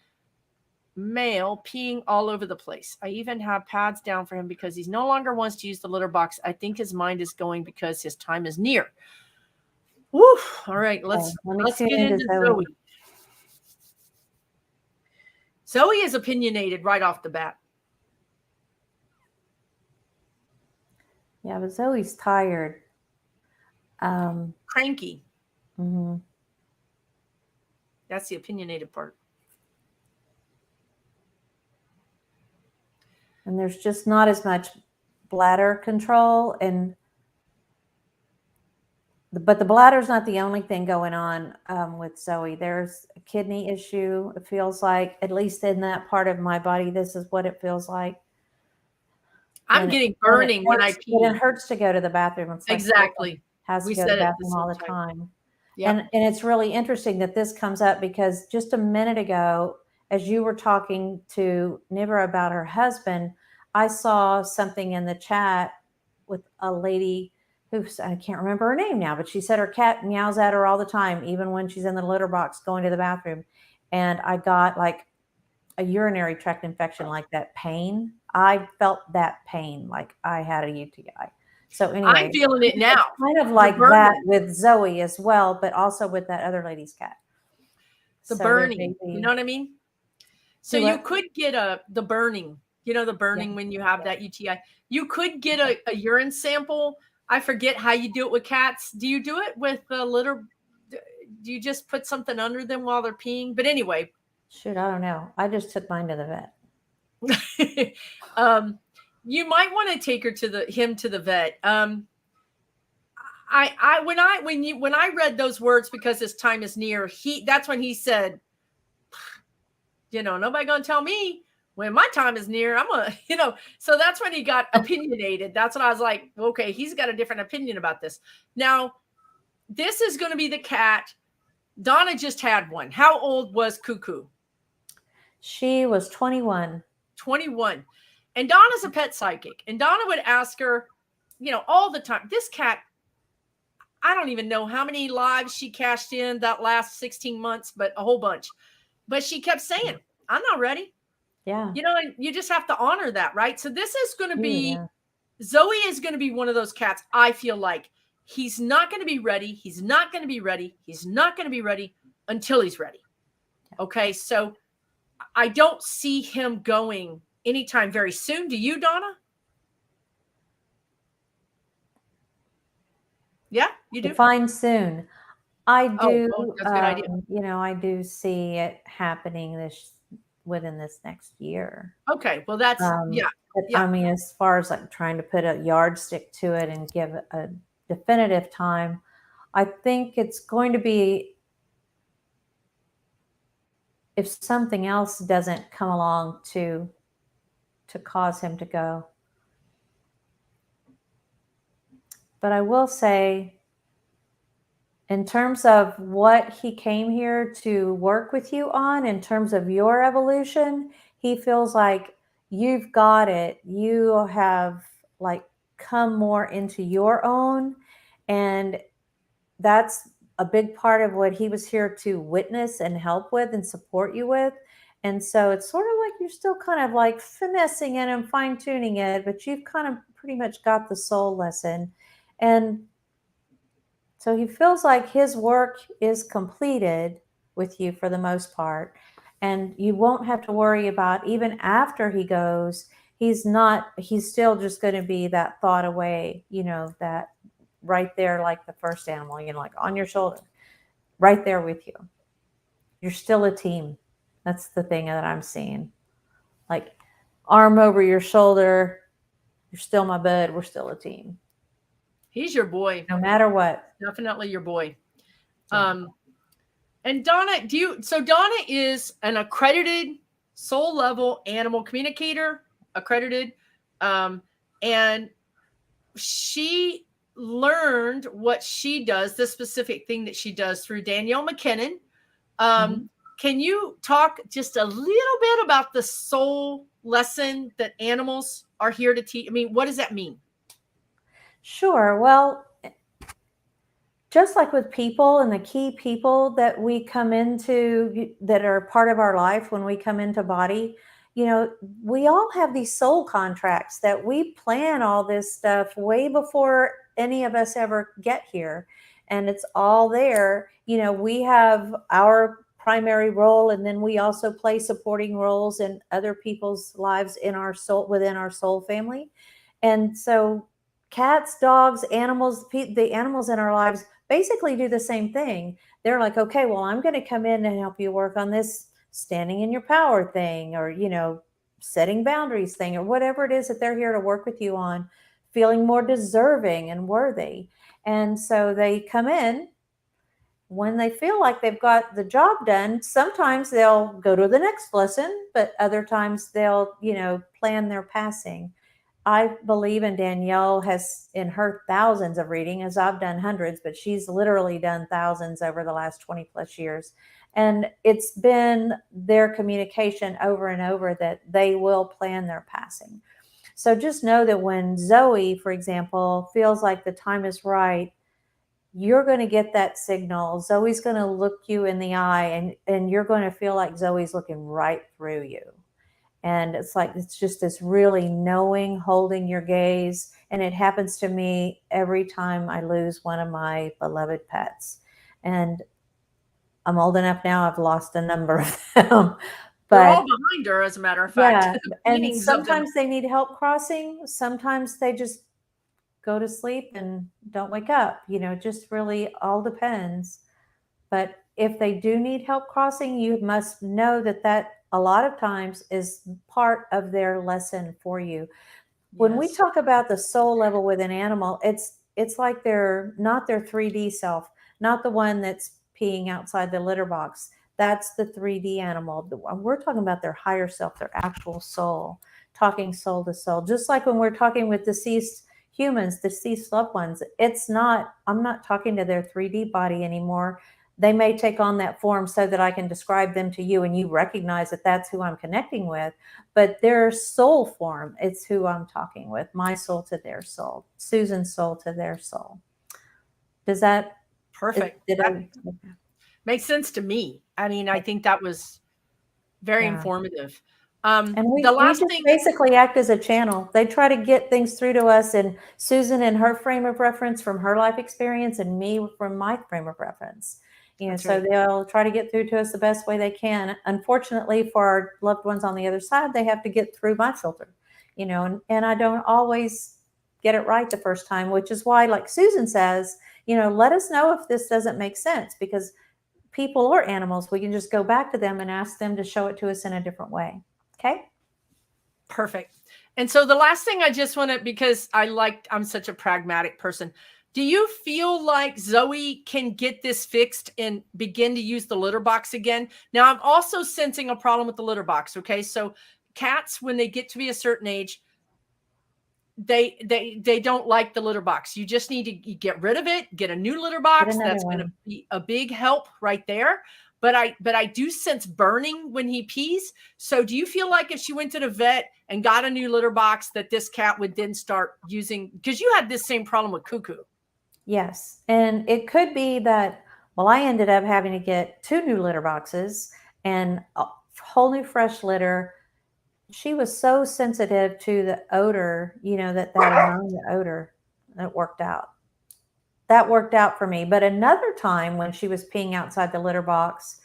Speaker 1: male peeing all over the place? I even have pads down for him because he's no longer wants to use the litter box. I think his mind is going because his time is near. Woo. All right, let's get into Zoe. Zoe is opinionated right off the bat.
Speaker 2: Yeah, but Zoe's tired.
Speaker 1: Cranky.
Speaker 2: Mm-hmm.
Speaker 1: That's the opinionated part.
Speaker 2: And there's just not as much bladder control, but the bladder's not the only thing going on with Zoe. There's a kidney issue. It feels like, at least in that part of my body, this is what it feels like.
Speaker 1: I'm getting burning when I pee.
Speaker 2: It hurts to go to the bathroom. It's like
Speaker 1: exactly.
Speaker 2: Has to go to the bathroom all the time. Yep. And it's really interesting that this comes up because just a minute ago, as you were talking to Nibra about her husband, I saw something in the chat with a lady I can't remember her name now, but she said her cat meows at her all the time, even when she's in the litter box going to the bathroom. And I got like a urinary tract infection, like that pain. I felt that pain like I had a UTI. So anyway,
Speaker 1: I'm feeling it now.
Speaker 2: Kind of like that with Zoe as well, but also with that other lady's cat.
Speaker 1: The burning, you know what I mean? So you could get the burning, the burning when you have that UTI. You could get a urine sample. I forget how you do it with cats. Do you do it with the litter? Do you just put something under them while they're peeing? But anyway.
Speaker 2: Shoot, I don't know. I just took mine to the vet.
Speaker 1: You might want to take him to the vet. When I read those words, because his time is near, that's when he said, nobody gonna tell me when my time is near. So that's when he got opinionated. That's when I was like, okay, he's got a different opinion about this. Now, this is going to be the cat. Donna just had one. How old was Cuckoo?
Speaker 2: She was 21.
Speaker 1: 21. And Donna's a pet psychic. And Donna would ask her, all the time, this cat, I don't even know how many lives she cashed in that last 16 months, but a whole bunch. But she kept saying, I'm not ready.
Speaker 2: Yeah.
Speaker 1: And you just have to honor that, right? So this is going to be, Zoe is going to be one of those cats. I feel like he's not going to be ready. He's not going to be ready. He's not going to be ready until he's ready. Okay. So I don't see him going anytime very soon. Do you, Donna? Yeah, you do.
Speaker 2: Define soon. I do.
Speaker 1: That's a good idea.
Speaker 2: I do see it happening within this next year.
Speaker 1: Okay, well that's yeah.
Speaker 2: I mean, as far as like trying to put a yardstick to it and give a definitive time, I think it's going to be, if something else doesn't come along to cause him to go. But I will say, in terms of what he came here to work with you on, in terms of your evolution, he feels like you've got it. You have like come more into your own. And that's a big part of what he was here to witness and help with and support you with. And so it's sort of like you're still kind of like finessing it and fine tuning it, but you've kind of pretty much got the soul lesson. And so he feels like his work is completed with you for the most part. And you won't have to worry about, even after he goes, he's still just going to be that thought away, that right there, like the first animal, like on your shoulder, right there with you. You're still a team. That's the thing that I'm seeing. Like arm over your shoulder, you're still my bud. We're still a team.
Speaker 1: He's your boy.
Speaker 2: No matter what.
Speaker 1: Definitely your boy. Yeah. And Donna, Donna is an accredited soul level animal communicator, accredited. And she learned what she does, this specific thing that she does, through Danielle McKinnon. Can you talk just a little bit about the soul lesson that animals are here to teach? I mean, what does that mean?
Speaker 2: Sure. Well, just like with people and the key people that we come into, that are part of our life when we come into body, we all have these soul contracts that we plan all this stuff way before any of us ever get here. And it's all there. We have our primary role, and then we also play supporting roles in other people's lives in our soul, within our soul family. And so cats, dogs, animals, the animals in our lives basically do the same thing. They're like, okay, well, I'm going to come in and help you work on this standing in your power thing, or, setting boundaries thing, or whatever it is that they're here to work with you on, feeling more deserving and worthy. And so they come in when they feel like they've got the job done. Sometimes they'll go to the next lesson, but other times they'll, plan their passing. I believe, and Danielle has, in her thousands of reading, as I've done hundreds, but she's literally done thousands over the last 20 plus years. And it's been their communication over and over that they will plan their passing. So just know that when Zoe, for example, feels like the time is right, you're going to get that signal. Zoe's going to look you in the eye, and you're going to feel like Zoe's looking right through you. And it's just this really knowing, holding your gaze. And it happens to me every time I lose one of my beloved pets. And I'm old enough now, I've lost a number of them. But
Speaker 1: they're all behind her, as a matter of fact.
Speaker 2: Yeah. And sometimes they need help crossing. Sometimes they just go to sleep and don't wake up. It just really all depends. But if they do need help crossing, you must know that a lot of times is part of their lesson for you. When we talk about the soul level with an animal, it's like they're not their 3D self, not the one that's peeing outside the litter box. That's the 3D animal. We're talking about their higher self, their actual soul, talking soul to soul. Just like when we're talking with deceased humans, deceased loved ones, I'm not talking to their 3D body anymore. They may take on that form so that I can describe them to you and you recognize that that's who I'm connecting with. But their soul form, it's who I'm talking with. My soul to their soul. Susan's soul to their soul. Does that?
Speaker 1: Perfect. Makes sense to me. I mean, I think that was very informative.
Speaker 2: And we just basically act as a channel. They try to get things through to us, and Susan in her frame of reference from her life experience, and me from my frame of reference. So they'll try to get through to us the best way they can. Unfortunately, for our loved ones on the other side, they have to get through my filter, and I don't always get it right the first time, which is why, like Susan says, let us know if this doesn't make sense, because people or animals, we can just go back to them and ask them to show it to us in a different way. Okay.
Speaker 1: Perfect. And so the last thing I just want to, because I'm such a pragmatic person. Do you feel like Zoe can get this fixed and begin to use the litter box again? Now, I'm also sensing a problem with the litter box. Okay. So cats, when they get to be a certain age, they don't like the litter box. You just need to get rid of it, get a new litter box. That's going to be a big help right there. But I do sense burning when he pees. So do you feel like if she went to the vet and got a new litter box that this cat would then start using, because you had this same problem with Cuckoo?
Speaker 2: Yes. And it could be that, well, I ended up having to get 2 new litter boxes and a whole new fresh litter. She was so sensitive to the odor, that ammonia odor. It worked out. That worked out for me. But another time when she was peeing outside the litter box,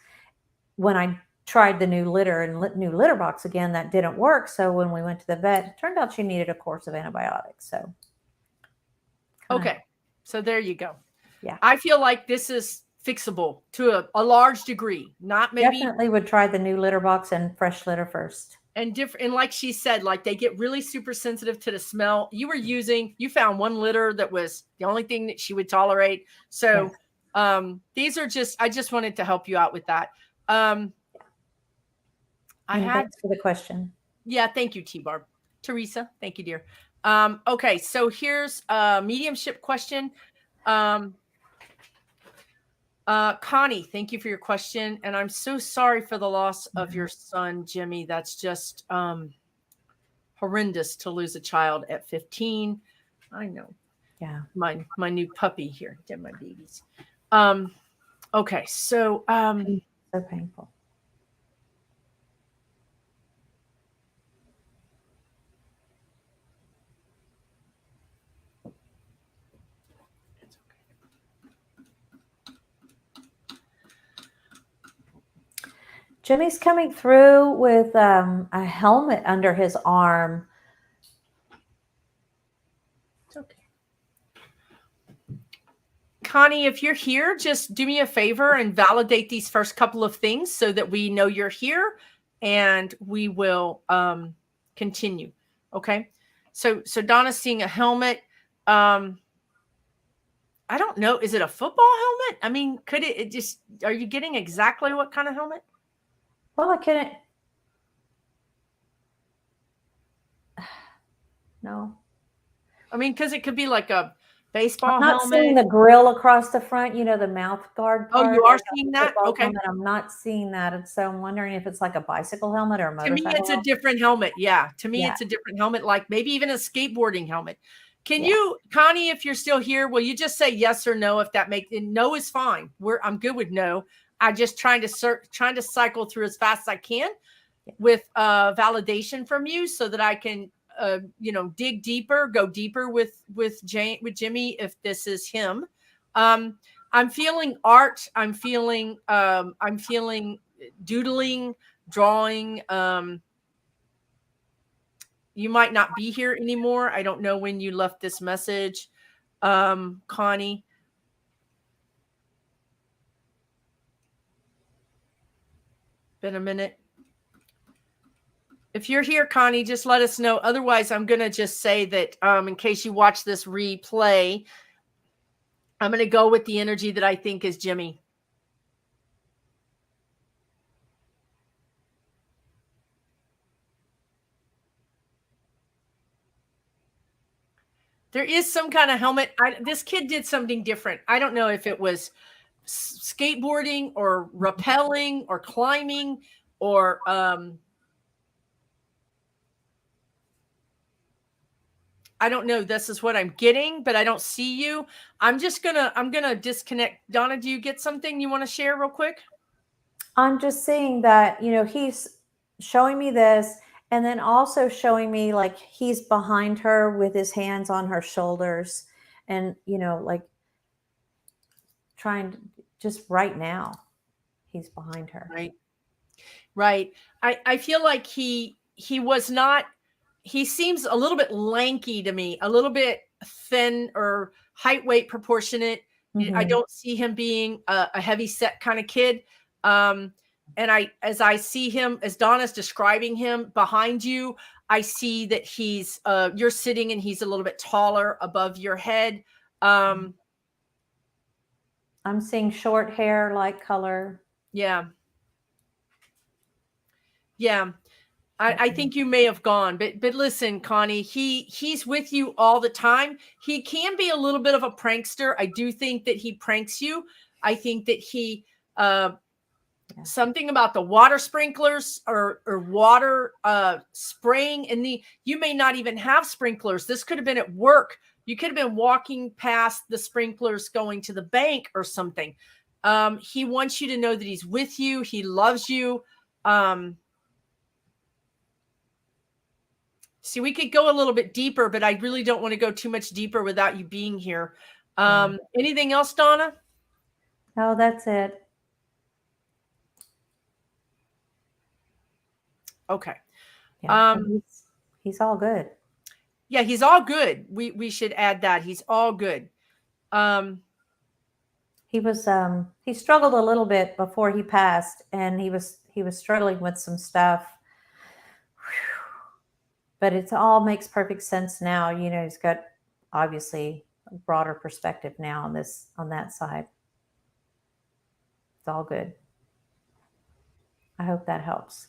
Speaker 2: when I tried the new litter and new litter box again, that didn't work. So when we went to the vet, it turned out she needed a course of antibiotics. So.
Speaker 1: Okay. So there you go.
Speaker 2: Yeah.
Speaker 1: I feel like this is fixable to a large degree. Not maybe.
Speaker 2: Definitely would try the new litter box and fresh litter first.
Speaker 1: And different, and like she said, like they get really super sensitive to the smell. You found one litter that was the only thing that she would tolerate. So these are I just wanted to help you out with that. Thanks
Speaker 2: for the question.
Speaker 1: Yeah, thank you, T-Barb. Teresa, thank you, dear. Okay, so here's a mediumship question. Connie, thank you for your question. And I'm so sorry for the loss of your son, Jimmy. That's just horrendous to lose a child at 15. I know.
Speaker 2: Yeah.
Speaker 1: My new puppy here. They're my babies. Okay, so
Speaker 2: so painful. Jimmy's coming through with a helmet under his arm.
Speaker 1: It's okay. Connie, if you're here, just do me a favor and validate these first couple of things so that we know you're here, and we will continue. Okay. So Donna's seeing a helmet. I don't know. Is it a football helmet? I mean, could it just, are you getting exactly what kind of helmet?
Speaker 2: Well, I couldn't. No.
Speaker 1: I mean, because it could be like a baseball
Speaker 2: helmet. I'm not
Speaker 1: helmet.
Speaker 2: seeing the grill across the front, the mouth guard part.
Speaker 1: Oh, you are seeing that? Okay.
Speaker 2: Helmet. I'm not seeing that. And so I'm wondering if it's like a bicycle helmet or a motorcycle
Speaker 1: helmet. To me, it's a different helmet. Yeah. To me, it's a different helmet, like maybe even a skateboarding helmet. Can you, Connie, if you're still here, will you just say yes or no if that makes it? No is fine. I'm good with no. I'm just trying to cycle through as fast as I can with validation from you so that I can, dig deeper, go deeper with Jimmy if this is him. I'm feeling art. I'm feeling doodling, drawing. You might not be here anymore. I don't know when you left this message, Connie. Been a minute. If you're here, Connie, just let us know. Otherwise, I'm going to just say that in case you watch this replay, I'm going to go with the energy that I think is Jimmy. There is some kind of helmet. This kid did something different. I don't know if it was skateboarding or rappelling or climbing or I don't know. This is what I'm getting, but I don't see you. I'm gonna disconnect. Donna, do you get something you want to share real quick?
Speaker 2: I'm just seeing that, he's showing me this and then also showing me like he's behind her with his hands on her shoulders and, like trying to just right now he's behind her.
Speaker 1: Right. I feel like he was not, he seems a little bit lanky to me, a little bit thin or height weight proportionate. Mm-hmm. I don't see him being a heavy set kind of kid. And as I see him, as Donna's describing him behind you, I see that he's, you're sitting and he's a little bit taller above your head.
Speaker 2: I'm seeing short hair, light color.
Speaker 1: Yeah. Yeah. I think you may have gone, but listen, Connie, he's with you all the time. He can be a little bit of a prankster. I do think that he pranks you. I think that he something about the water sprinklers or water spraying, and you may not even have sprinklers. This could have been at work. You could have been walking past the sprinklers going to the bank or something. He wants you to know that he's with you. He loves you. See, we could go a little bit deeper, but I really don't want to go too much deeper without you being here. Anything else, Donna?
Speaker 2: No, that's it.
Speaker 1: Okay.
Speaker 2: Yeah, he's all good.
Speaker 1: Yeah, he's all good. We should add that. He's all good.
Speaker 2: He struggled a little bit before he passed, and he was struggling with some stuff. But it all makes perfect sense now. You know, he's got obviously a broader perspective now on that side. It's all good. I hope that helps.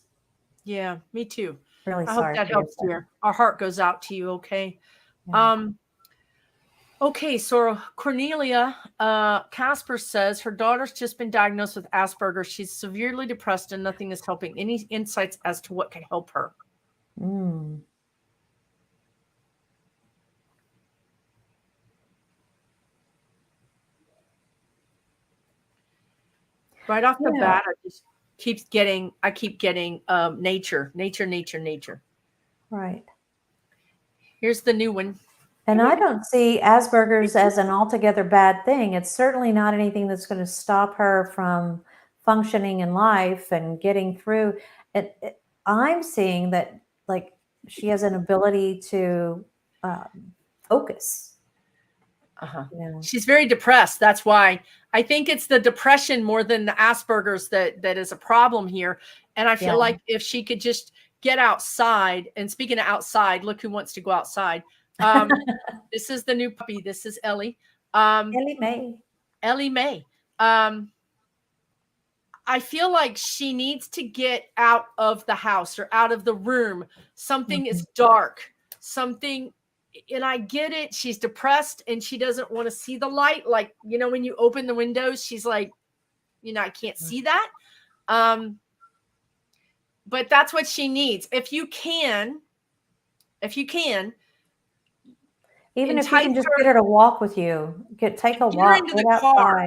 Speaker 1: Yeah, me too.
Speaker 2: Really
Speaker 1: I
Speaker 2: sorry.
Speaker 1: hope that helps, dear. Our heart goes out to you. Okay.
Speaker 2: Yeah.
Speaker 1: Okay, so Cornelia Casper says her daughter's just been diagnosed with Asperger's. She's severely depressed and nothing is helping. Any insights as to what can help her? Right off the bat, I keep getting nature.
Speaker 2: Right.
Speaker 1: Here's the new one.
Speaker 2: And I don't see Asperger's as an altogether bad thing. It's certainly not anything that's going to stop her from functioning in life and getting through it. I'm seeing that, like, she has an ability to focus.
Speaker 1: Yeah. She's very depressed. That's why I think it's the depression more than the Asperger's that is a problem here. And I feel like if she could just get outside, and speaking of outside, look who wants to go outside. This is the new puppy. This is Ellie.
Speaker 2: Ellie Mae.
Speaker 1: Ellie Mae. I feel like she needs to get out of the house or out of the room. Something is dark. Something, and I get it. She's depressed and she doesn't want to see the light. Like, you know, when you open the windows, she's like, you know, I can't see that. But that's what she needs. If you can,
Speaker 2: even if you can just get her to walk with you, take a walk,
Speaker 1: into the car.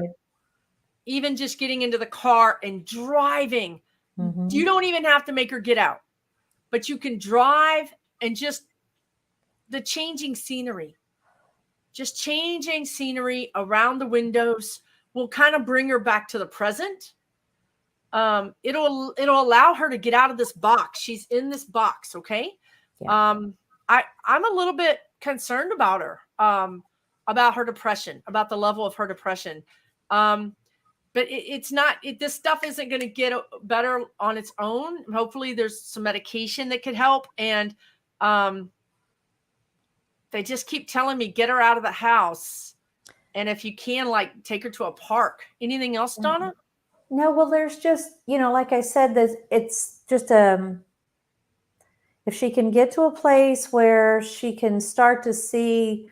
Speaker 1: Even just getting into the car and driving. You don't even have to make her get out, but you can drive, and just the changing scenery, just changing scenery around the windows will kind of bring her back to the present. It'll allow her to get out of this box. She's in this box. Okay. Yeah. I'm a little bit concerned about her, about her depression, about the level of her depression. But it's not, this stuff isn't going to get better on its own. Hopefully there's some medication that could help. And they just keep telling me, get her out of the house. And if you can, like, take her to a park. Anything else, Donna?
Speaker 2: No, well, there's just, you know, like I said, it's just, if she can get to a place where she can start to see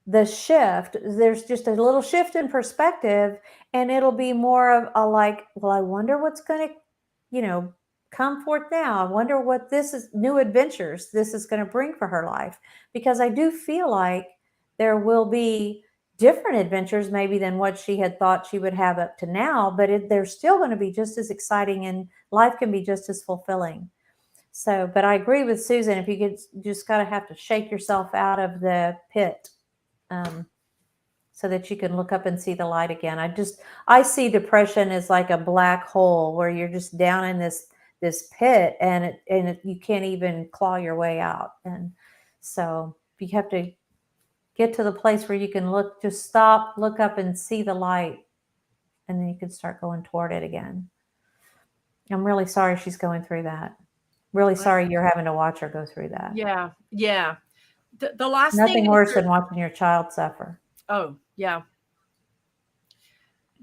Speaker 2: the shift, there's just a little shift in perspective, and it'll be more of a like, well, I wonder what's going to, you know, come forth now. I wonder what new adventures this is going to bring for her life, because I do feel like there will be different adventures maybe than what she had thought she would have up to now, but they're still going to be just as exciting, and life can be just as fulfilling. So, but I agree with Susan. If you just got to have to shake yourself out of the pit, so that you can look up and see the light again. I see depression as like a black hole where you're just down in this pit, and you can't even claw your way out. And so you have to get to the place where you can just stop, look up and see the light, and then you can start going toward it again. I'm really sorry she's going through that. Really sorry you're having to watch her go through that.
Speaker 1: Yeah. Yeah. The last
Speaker 2: Nothing
Speaker 1: thing
Speaker 2: worse than watching your child suffer.
Speaker 1: Oh, yeah.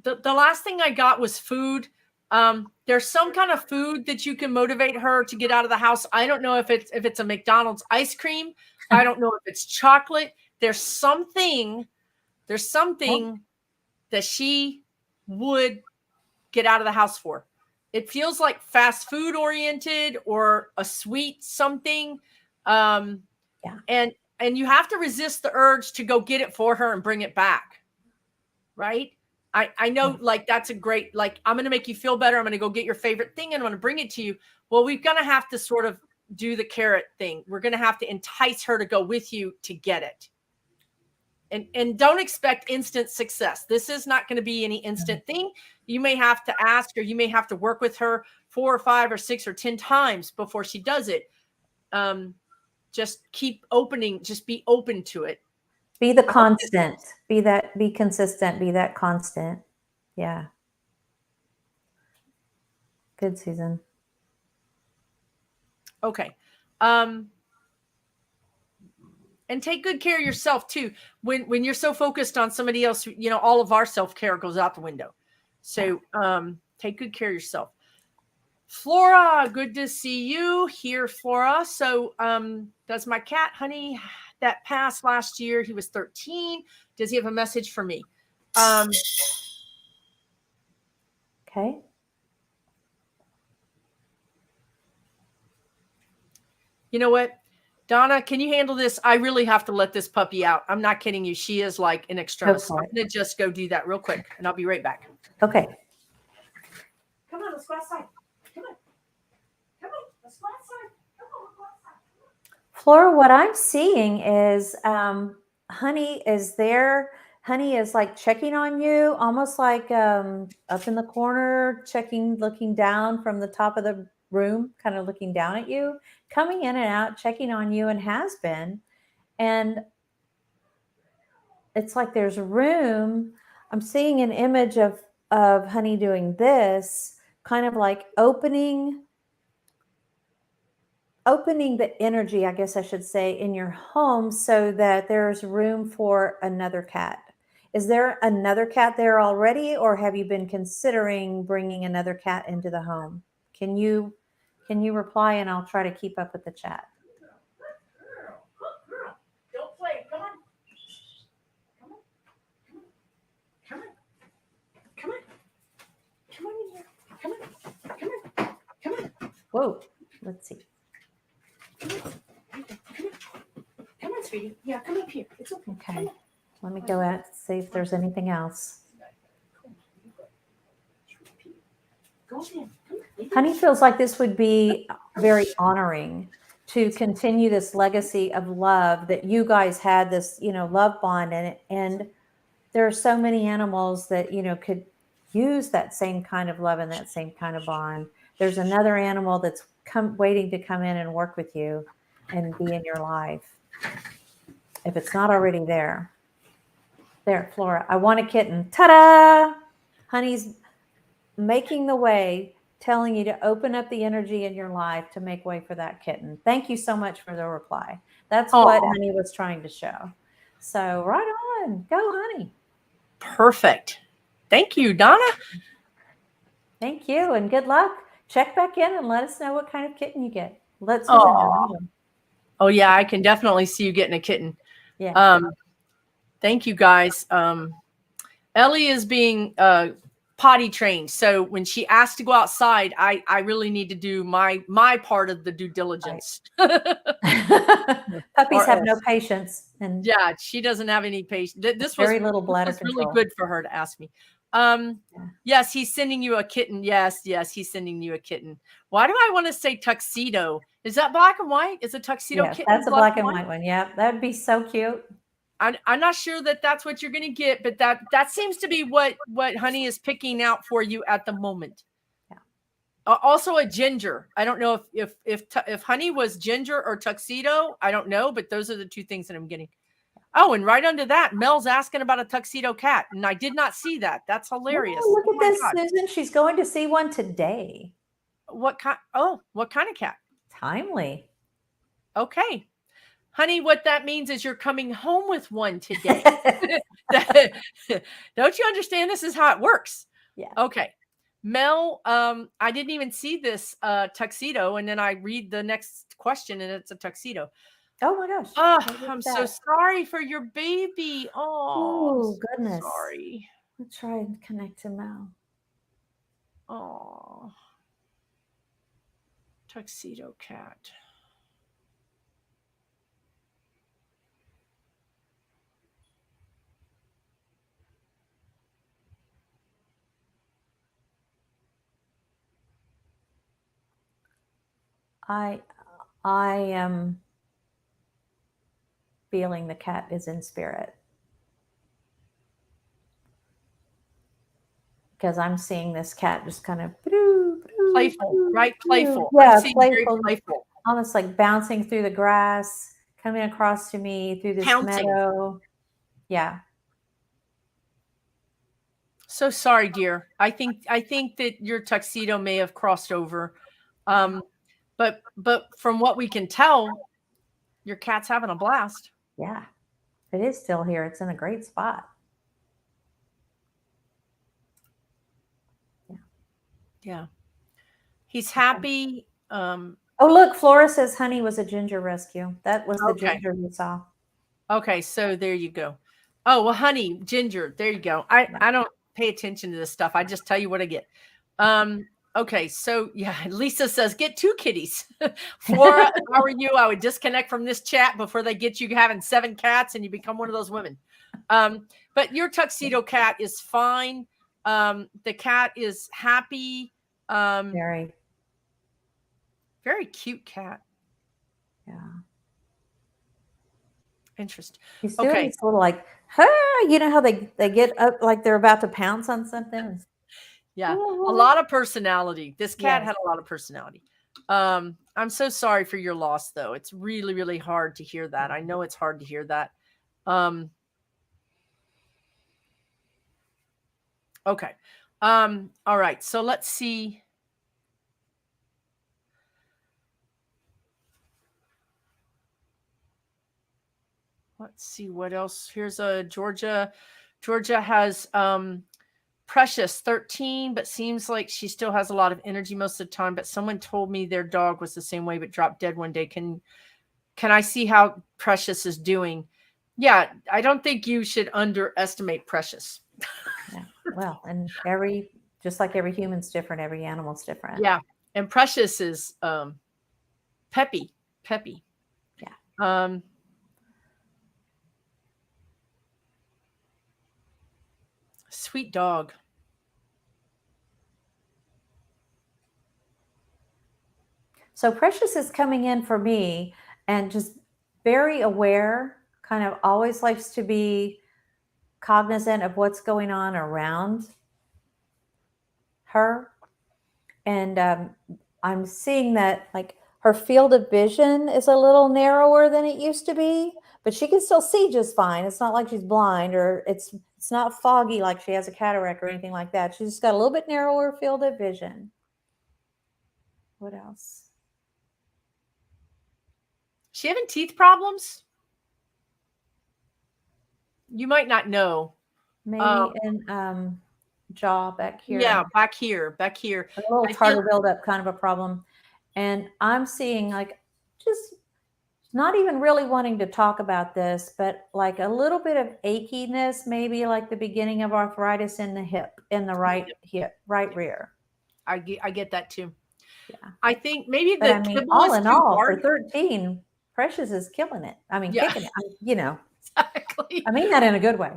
Speaker 1: the last thing I got was food. There's some kind of food that you can motivate her to get out of the house. I don't know if it's a McDonald's ice cream. I don't know if it's chocolate. There's something that she would get out of the house for. It feels like fast food oriented or a sweet something. And you have to resist the urge to go get it for her and bring it back. Right? I know, like, that's a great, like, I'm going to make you feel better. I'm going to go get your favorite thing and I'm going to bring it to you. Well, we're going to have to sort of do the carrot thing. We're going to have to entice her to go with you to get it. And don't expect instant success. This is not going to be any instant thing. You may have to ask, or you may have to work with her 4 or 5 or 6 or 10 times before she does it. Just keep opening. Just be open to it.
Speaker 2: Be the constant. Be consistent. Be that constant. Yeah. Good, Susan.
Speaker 1: Okay. And take good care of yourself too. When you're so focused on somebody else, you know, all of our self-care goes out the window. So take good care of yourself. Flora, good to see you here, Flora. So does my cat, Honey, that passed last year, he was 13. Does he have a message for me?
Speaker 2: Okay.
Speaker 1: You know what? Donna, can you handle this? I really have to let this puppy out. I'm not kidding you. She is like an extremist. I'm going to just go do that real quick, and I'll be right back.
Speaker 2: Okay.
Speaker 1: Come on, let's go outside. Come on. Come on, let's go outside. Come on, let's go outside.
Speaker 2: Flora, what I'm seeing is Honey is there. Honey is like checking on you, almost like up in the corner, looking down from the top of the room, kind of looking down at you, coming in and out, checking on you, and has been. And it's like there's room. I'm seeing an image of Honey doing this, kind of like opening the energy, I guess I should say, in your home so that there's room for another cat. Is there another cat there already, or have you been considering bringing another cat into the home? Can you reply, and I'll try to keep up with the chat.
Speaker 1: Girl. Don't play. Come on. Come on. Come on. Come on in here. Come on. Come on.
Speaker 2: Whoa. Let's see.
Speaker 1: Come on, sweetie. Yeah, come up here. It's okay.
Speaker 2: Okay. Let me go out and see if there's anything else.
Speaker 1: Go in.
Speaker 2: Honey feels like this would be very honoring to continue this legacy of love that you guys had, this, love bond. And there are so many animals that, could use that same kind of love and that same kind of bond. There's another animal that's waiting to come in and work with you and be in your life, if it's not already there. There, Flora, I want a kitten. Ta-da! Honey's making the way, telling you to open up the energy in your life to make way for that kitten. Thank you so much for the reply. That's what Honey was trying to show. So right on. Go, Honey.
Speaker 1: Perfect. Thank you, Donna.
Speaker 2: Thank you, and good luck. Check back in and let us know what kind of kitten you get. Let's know.
Speaker 1: Oh, yeah, I can definitely see you getting a kitten.
Speaker 2: Yeah.
Speaker 1: Thank you, guys. Ellie is being potty trained. So when she asks to go outside, I really need to do my part of the due diligence.
Speaker 2: Right. Puppies have no patience. And
Speaker 1: yeah, she doesn't have any patience. This was
Speaker 2: very little bladder control.
Speaker 1: Really good for her to ask me. Yes, he's sending you a kitten. Yes, he's sending you a kitten. Why do I want to say tuxedo? Is that black and white? Is a tuxedo kitten?
Speaker 2: That's a black and white one. Yeah, that would be so cute.
Speaker 1: I'm not sure that that's what you're going to get, but that seems to be what Honey is picking out for you at the moment.
Speaker 2: Yeah.
Speaker 1: Also a ginger. I don't know if Honey was ginger or tuxedo. I don't know, but those are the two things that I'm getting. Oh, and right under that, Mel's asking about a tuxedo cat, and I did not see that. That's hilarious.
Speaker 2: Oh, look at this, God. Susan. She's going to see one today.
Speaker 1: What kind? Oh, what kind of cat?
Speaker 2: Timely.
Speaker 1: Okay. Honey, what that means is you're coming home with one today. Don't you understand? This is how it works.
Speaker 2: Yeah.
Speaker 1: Okay. Mel, I didn't even see this tuxedo, and then I read the next question, and it's a tuxedo.
Speaker 2: Oh my gosh.
Speaker 1: Oh,
Speaker 2: What is
Speaker 1: I'm
Speaker 2: that?
Speaker 1: so sorry for your baby. Oh,
Speaker 2: Oh, goodness.
Speaker 1: sorry.
Speaker 2: Let's try and connect to Mel.
Speaker 1: Oh, tuxedo cat.
Speaker 2: I am feeling the cat is in spirit. Because I'm seeing this cat just kind of
Speaker 1: Playful, right? Playful.
Speaker 2: Yeah,
Speaker 1: I'm seeing very
Speaker 2: playful.
Speaker 1: playful.
Speaker 2: Almost like bouncing through the grass, coming across to me through this
Speaker 1: Pouncing.
Speaker 2: meadow. Yeah.
Speaker 1: So sorry, dear. I think that your tuxedo may have crossed over. But from what we can tell, your cat's having a blast.
Speaker 2: Yeah. It is still here. It's in a great spot. Yeah.
Speaker 1: Yeah. He's happy.
Speaker 2: Oh, look, Flora says Honey was a ginger rescue. That was the
Speaker 1: Okay.
Speaker 2: ginger you saw.
Speaker 1: Okay, so there you go. Oh, well, Honey, ginger. There you go. I don't pay attention to this stuff. I just tell you what I get. Okay, so yeah, Lisa says get 2 kitties. Flora, if I were you, I would disconnect from this chat before they get you having 7 cats and you become one of those women. But your tuxedo cat is fine. The cat is happy.
Speaker 2: Very
Speaker 1: cute cat.
Speaker 2: Yeah.
Speaker 1: Interesting.
Speaker 2: He's doing this little like, you know how they get up like they're about to pounce on something?
Speaker 1: Yeah, a lot of personality. This cat
Speaker 2: Yes.
Speaker 1: had a lot of personality. I'm so sorry for your loss, though. It's really, really hard to hear that. I know it's hard to hear that. Okay. All right. So let's see. Let's see what else. Here's a Georgia. Georgia has Precious 13, but seems like she still has a lot of energy most of the time. But someone told me their dog was the same way, but dropped dead one day. Can I see how Precious is doing? Yeah, I don't think you should underestimate Precious.
Speaker 2: Yeah. Well, and just like every human's different, every animal's different.
Speaker 1: Yeah, and Precious is peppy.
Speaker 2: Yeah.
Speaker 1: Sweet dog.
Speaker 2: So Precious is coming in for me and just very aware, kind of always likes to be cognizant of what's going on around her. And I'm seeing that like her field of vision is a little narrower than it used to be, but she can still see just fine. It's not like she's blind or it's not foggy like she has a cataract or anything like that. She's just got a little bit narrower field of vision. What else?
Speaker 1: She having teeth problems? You might not know.
Speaker 2: Maybe in jaw back here.
Speaker 1: Yeah, back here.
Speaker 2: A little tartar buildup kind of a problem. And I'm seeing like just not even really wanting to talk about this, but like a little bit of achiness, maybe like the beginning of arthritis in the hip, in the right hip, right rear.
Speaker 1: I get that too.
Speaker 2: Yeah.
Speaker 1: I think maybe
Speaker 2: But
Speaker 1: the
Speaker 2: I mean,
Speaker 1: kibble
Speaker 2: all
Speaker 1: is
Speaker 2: in
Speaker 1: too
Speaker 2: all,
Speaker 1: hard.
Speaker 2: for 13, Precious is killing it. I mean,
Speaker 1: Yeah.
Speaker 2: kicking it. You know.
Speaker 1: Exactly.
Speaker 2: I mean that in a good way.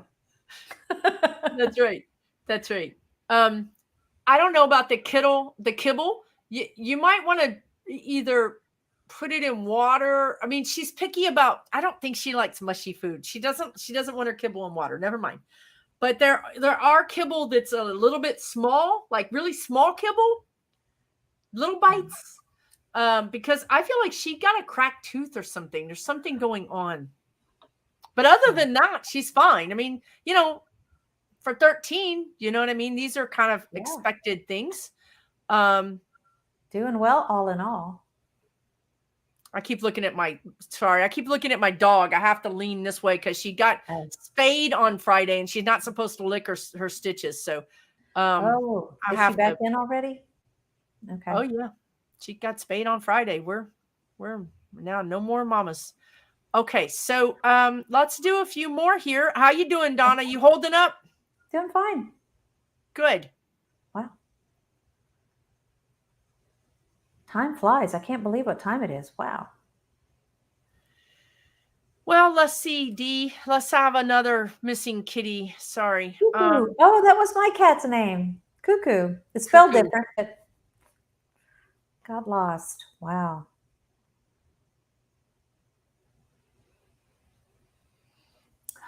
Speaker 1: That's right. That's right. I don't know about the kibble. You might want to either put it in water. I mean, she's picky about. I don't think she likes mushy food. She doesn't want her kibble in water. Never mind. But there are kibble that's a little bit small, like really small kibble, little bites. Because I feel like she got a cracked tooth or something. There's something going on. But other than that, she's fine. I mean, for 13, you know what I mean? These are kind of expected things.
Speaker 2: Doing well, all in all.
Speaker 1: I keep looking at my dog. I have to lean this way because she got spayed on Friday and she's not supposed to lick her stitches. So,
Speaker 2: is she back in already? Okay.
Speaker 1: Oh yeah. She got spayed on Friday. We're now no more mamas. Okay. So, let's do a few more here. How you doing, Donna? You holding up?
Speaker 2: Doing fine.
Speaker 1: Good.
Speaker 2: Wow. Time flies. I can't believe what time it is. Wow.
Speaker 1: Well, let's see, Dee. Let's have another missing kitty. Sorry.
Speaker 2: Cuckoo. Oh, that was my cat's name. Cuckoo. It's spelled different, but got lost. Wow.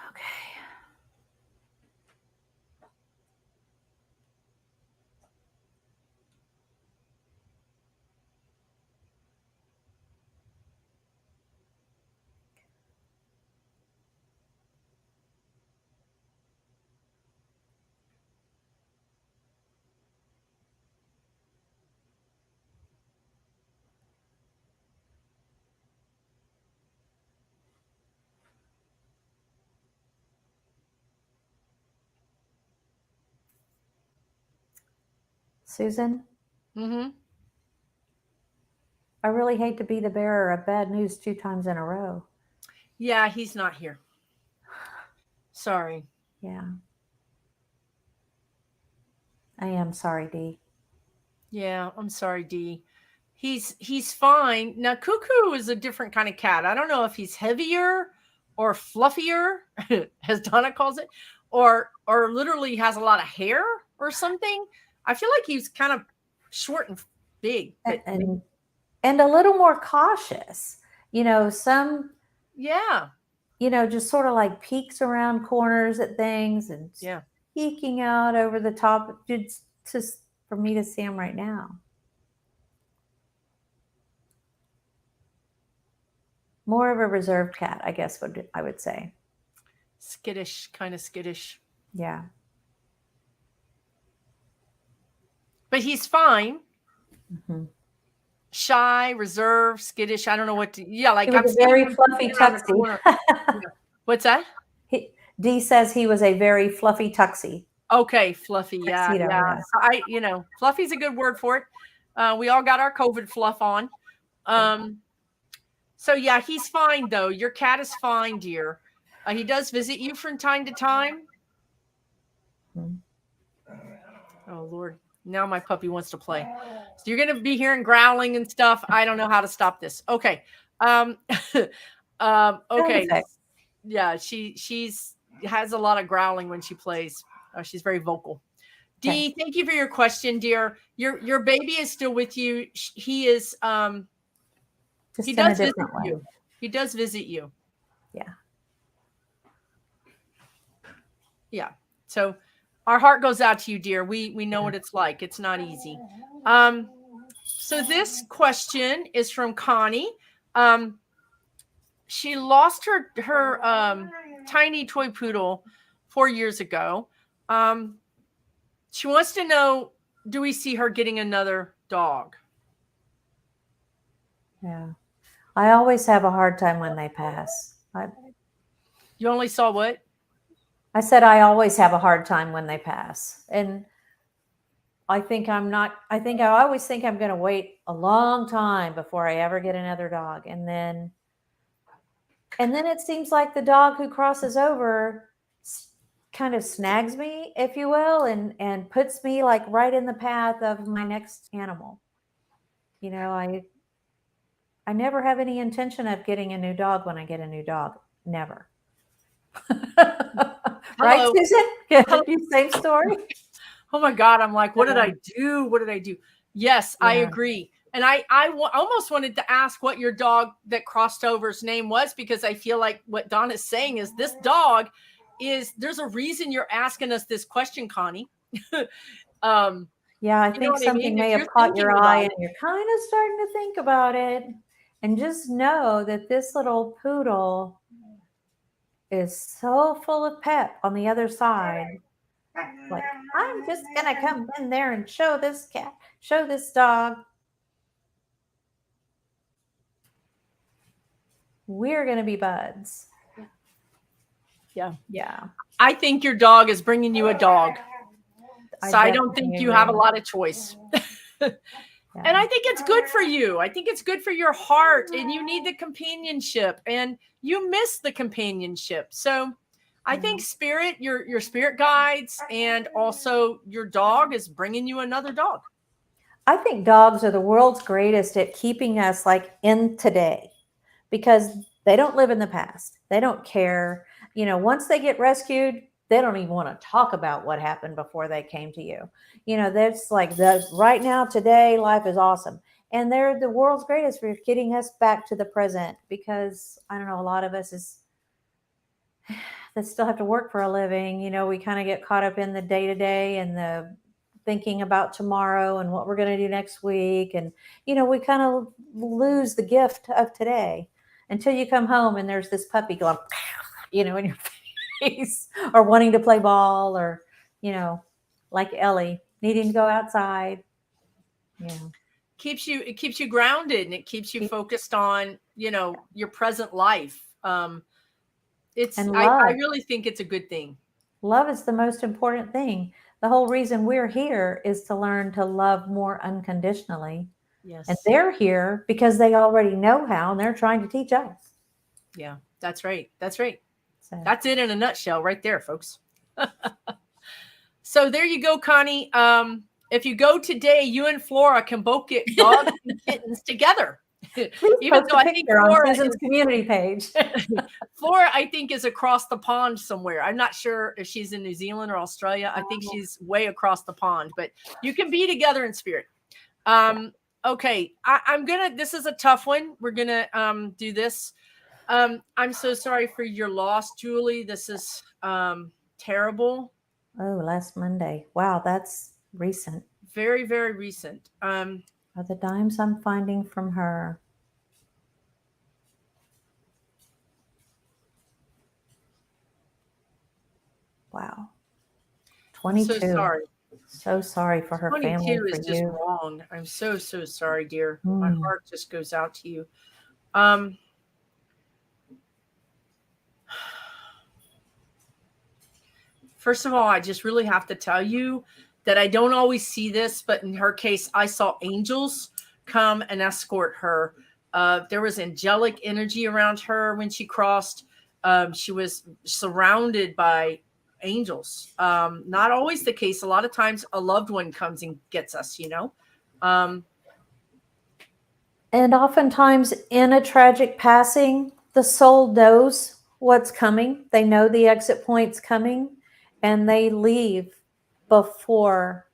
Speaker 2: Okay. Susan?
Speaker 1: Mm-hmm.
Speaker 2: I really hate to be the bearer of bad news 2 times in a row.
Speaker 1: Yeah, he's not here. Sorry.
Speaker 2: Yeah. I am sorry, Dee.
Speaker 1: Yeah, I'm sorry, Dee. He's fine. Now, Cuckoo is a different kind of cat. I don't know if he's heavier or fluffier, as Donna calls it, or literally has a lot of hair or something. I feel like he's kind of short and big.
Speaker 2: And a little more cautious. Some just sort of like peeks around corners at things and peeking out over the top just for me to see him right now. More of a reserved cat, I guess I would say.
Speaker 1: Skittish, kind of skittish.
Speaker 2: Yeah.
Speaker 1: But he's fine.
Speaker 2: Mm-hmm.
Speaker 1: Shy, reserved, skittish. I don't know what to. Yeah, like
Speaker 2: he was a very fluffy tuxie.
Speaker 1: What's that?
Speaker 2: Dee says he was a very fluffy tuxie.
Speaker 1: Okay, fluffy. Yeah. So fluffy's a good word for it. We all got our COVID fluff on. So yeah, he's fine though. Your cat is fine, dear. He does visit you from time to time.
Speaker 2: Mm-hmm.
Speaker 1: Oh Lord. Now my puppy wants to play. So you're going to be hearing growling and stuff. I don't know how to stop this. Okay. Okay. Yeah, she has a lot of growling when she plays. She's very vocal. Dee, thank you for your question, dear. Your baby is still with you. He is
Speaker 2: just
Speaker 1: he does visit you. He does visit you.
Speaker 2: Yeah.
Speaker 1: Yeah. So our heart goes out to you, dear. We know what it's like. It's not easy. So this question is from Connie. She lost her tiny toy poodle 4 years ago. She wants to know, do we see her getting another dog?
Speaker 2: Yeah. I always have a hard time when they pass.
Speaker 1: You only saw what?
Speaker 2: I said I always have a hard time when they pass. And I always think I'm going to wait a long time before I ever get another dog. And then it seems like the dog who crosses over kind of snags me, if you will, and puts me like right in the path of my next animal. I never have any intention of getting a new dog when I get a new dog. Never. Right, Susan? Same story.
Speaker 1: Oh my God. I'm like, what did I do? What did I do? Yes, I agree. And I almost wanted to ask what your dog that crossed over's name was, because I feel like what Donna's saying is this dog there's a reason you're asking us this question, Connie.
Speaker 2: Yeah, I think something may have caught your eye and you're kind of starting to think about it. And just know that this little poodle is so full of pep on the other side. Like, I'm just going to come in there and show this dog. we're going to be buds.
Speaker 1: Yeah.
Speaker 2: Yeah.
Speaker 1: I think your dog is bringing you a dog. So I don't think you have a lot of choice. And I think it's good for you. I think it's good for your heart, and you need the companionship, and you miss the companionship. So I think spirit, your spirit guides, and also your dog is bringing you another dog.
Speaker 2: I think dogs are the world's greatest at keeping us like in today, because they don't live in the past. They don't care. You know, once they get rescued, they don't even want to talk about what happened before they came to you. You know, that's like the right now, today, life is awesome. And they're the world's greatest for getting us back to the present, because I don't know, a lot of us is that still have to work for a living. You know, we kind of get caught up in the day to day and the thinking about tomorrow and what we're going to do next week. And, you know, we kind of lose the gift of today until you come home and there's this puppy going, you know, in your face, or wanting to play ball, or, you know, like Ellie needing to go outside. You know,
Speaker 1: It keeps you grounded, and it keeps you focused on, you know, your present life. I really think it's a good thing.
Speaker 2: Love is the most important thing. The whole reason we're here is to learn to love more unconditionally.
Speaker 1: Yes.
Speaker 2: And they're here because they already know how, and they're trying to teach us.
Speaker 1: Yeah, that's right. That's right. So that's it in a nutshell right there, folks. So there you go, Connie. If you go today, you and Flora can both get dogs and kittens together.
Speaker 2: Even though I think Flora on Susan's community page.
Speaker 1: Flora, I think, is across the pond somewhere. I'm not sure if she's in New Zealand or Australia. I think she's way across the pond, but you can be together in spirit. Okay, I'm gonna. This is a tough one. We're gonna do this. I'm so sorry for your loss, Julie. This is terrible.
Speaker 2: Oh, last Monday. Wow, that's recent.
Speaker 1: Very, very recent.
Speaker 2: Are the dimes I'm finding from her? Wow. 22.
Speaker 1: So sorry.
Speaker 2: So sorry for her family.
Speaker 1: 22 is just wrong. I'm so sorry, dear. My heart just goes out to you. First of all, I just really have to tell you that I don't always see this, but in her case, I saw angels come and escort her. There was angelic energy around her when she crossed. She was surrounded by angels. Not always the case. A lot of times a loved one comes and gets us, you know.
Speaker 2: And oftentimes in a tragic passing, the soul knows what's coming. They know the exit point's coming, and they leave before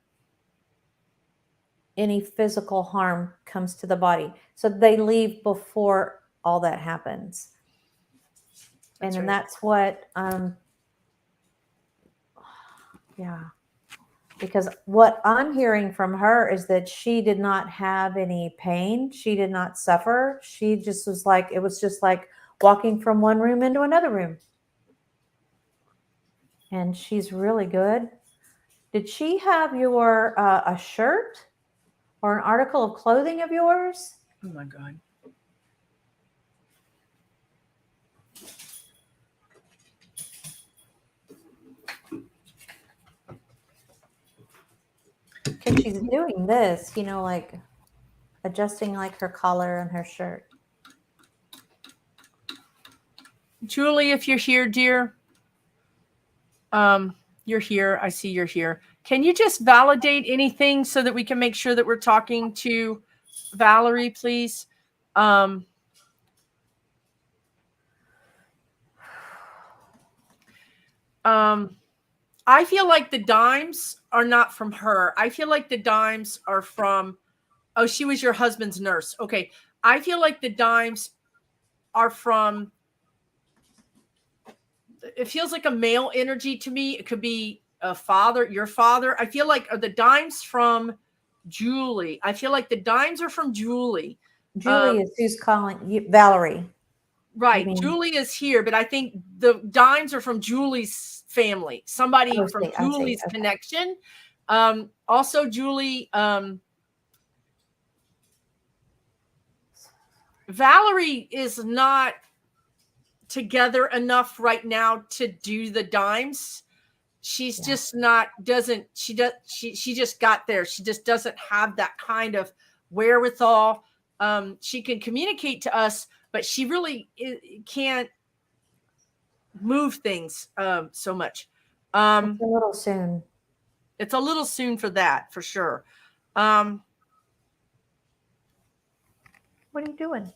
Speaker 2: any physical harm comes to the body. So they leave before all that happens. And that's what, yeah. Because what I'm hearing from her is that she did not have any pain. She did not suffer. She just was like, it was just like walking from one room into another room. And she's really good. Did she have your a shirt or an article of clothing of yours?
Speaker 1: Oh my God.
Speaker 2: Because she's doing this, you know, like adjusting like her collar and her shirt.
Speaker 1: Julie, if you're here, dear, you're here. I see you're here. Can you just validate anything so that we can make sure that we're talking to Valerie, please? I feel like the dimes are not from her. I feel like the dimes are from, oh, she was your husband's nurse. Okay. I feel like the dimes are from, it feels like a male energy to me. It could be a father, your father. I feel like, are the dimes from Julie? I feel like the dimes are from Julie.
Speaker 2: Julie is who's calling you, Valerie.
Speaker 1: Right. Julie is here, but I think the dimes are from Julie's family. Somebody from Julie's connection. Also, Julie, Valerie is not together enough right now to do the dimes. She's just not, she just got there. She just doesn't have that kind of wherewithal. She can communicate to us, but she really can't move things so much.
Speaker 2: It's a little soon.
Speaker 1: It's a little soon for that, for sure.
Speaker 2: What are you doing?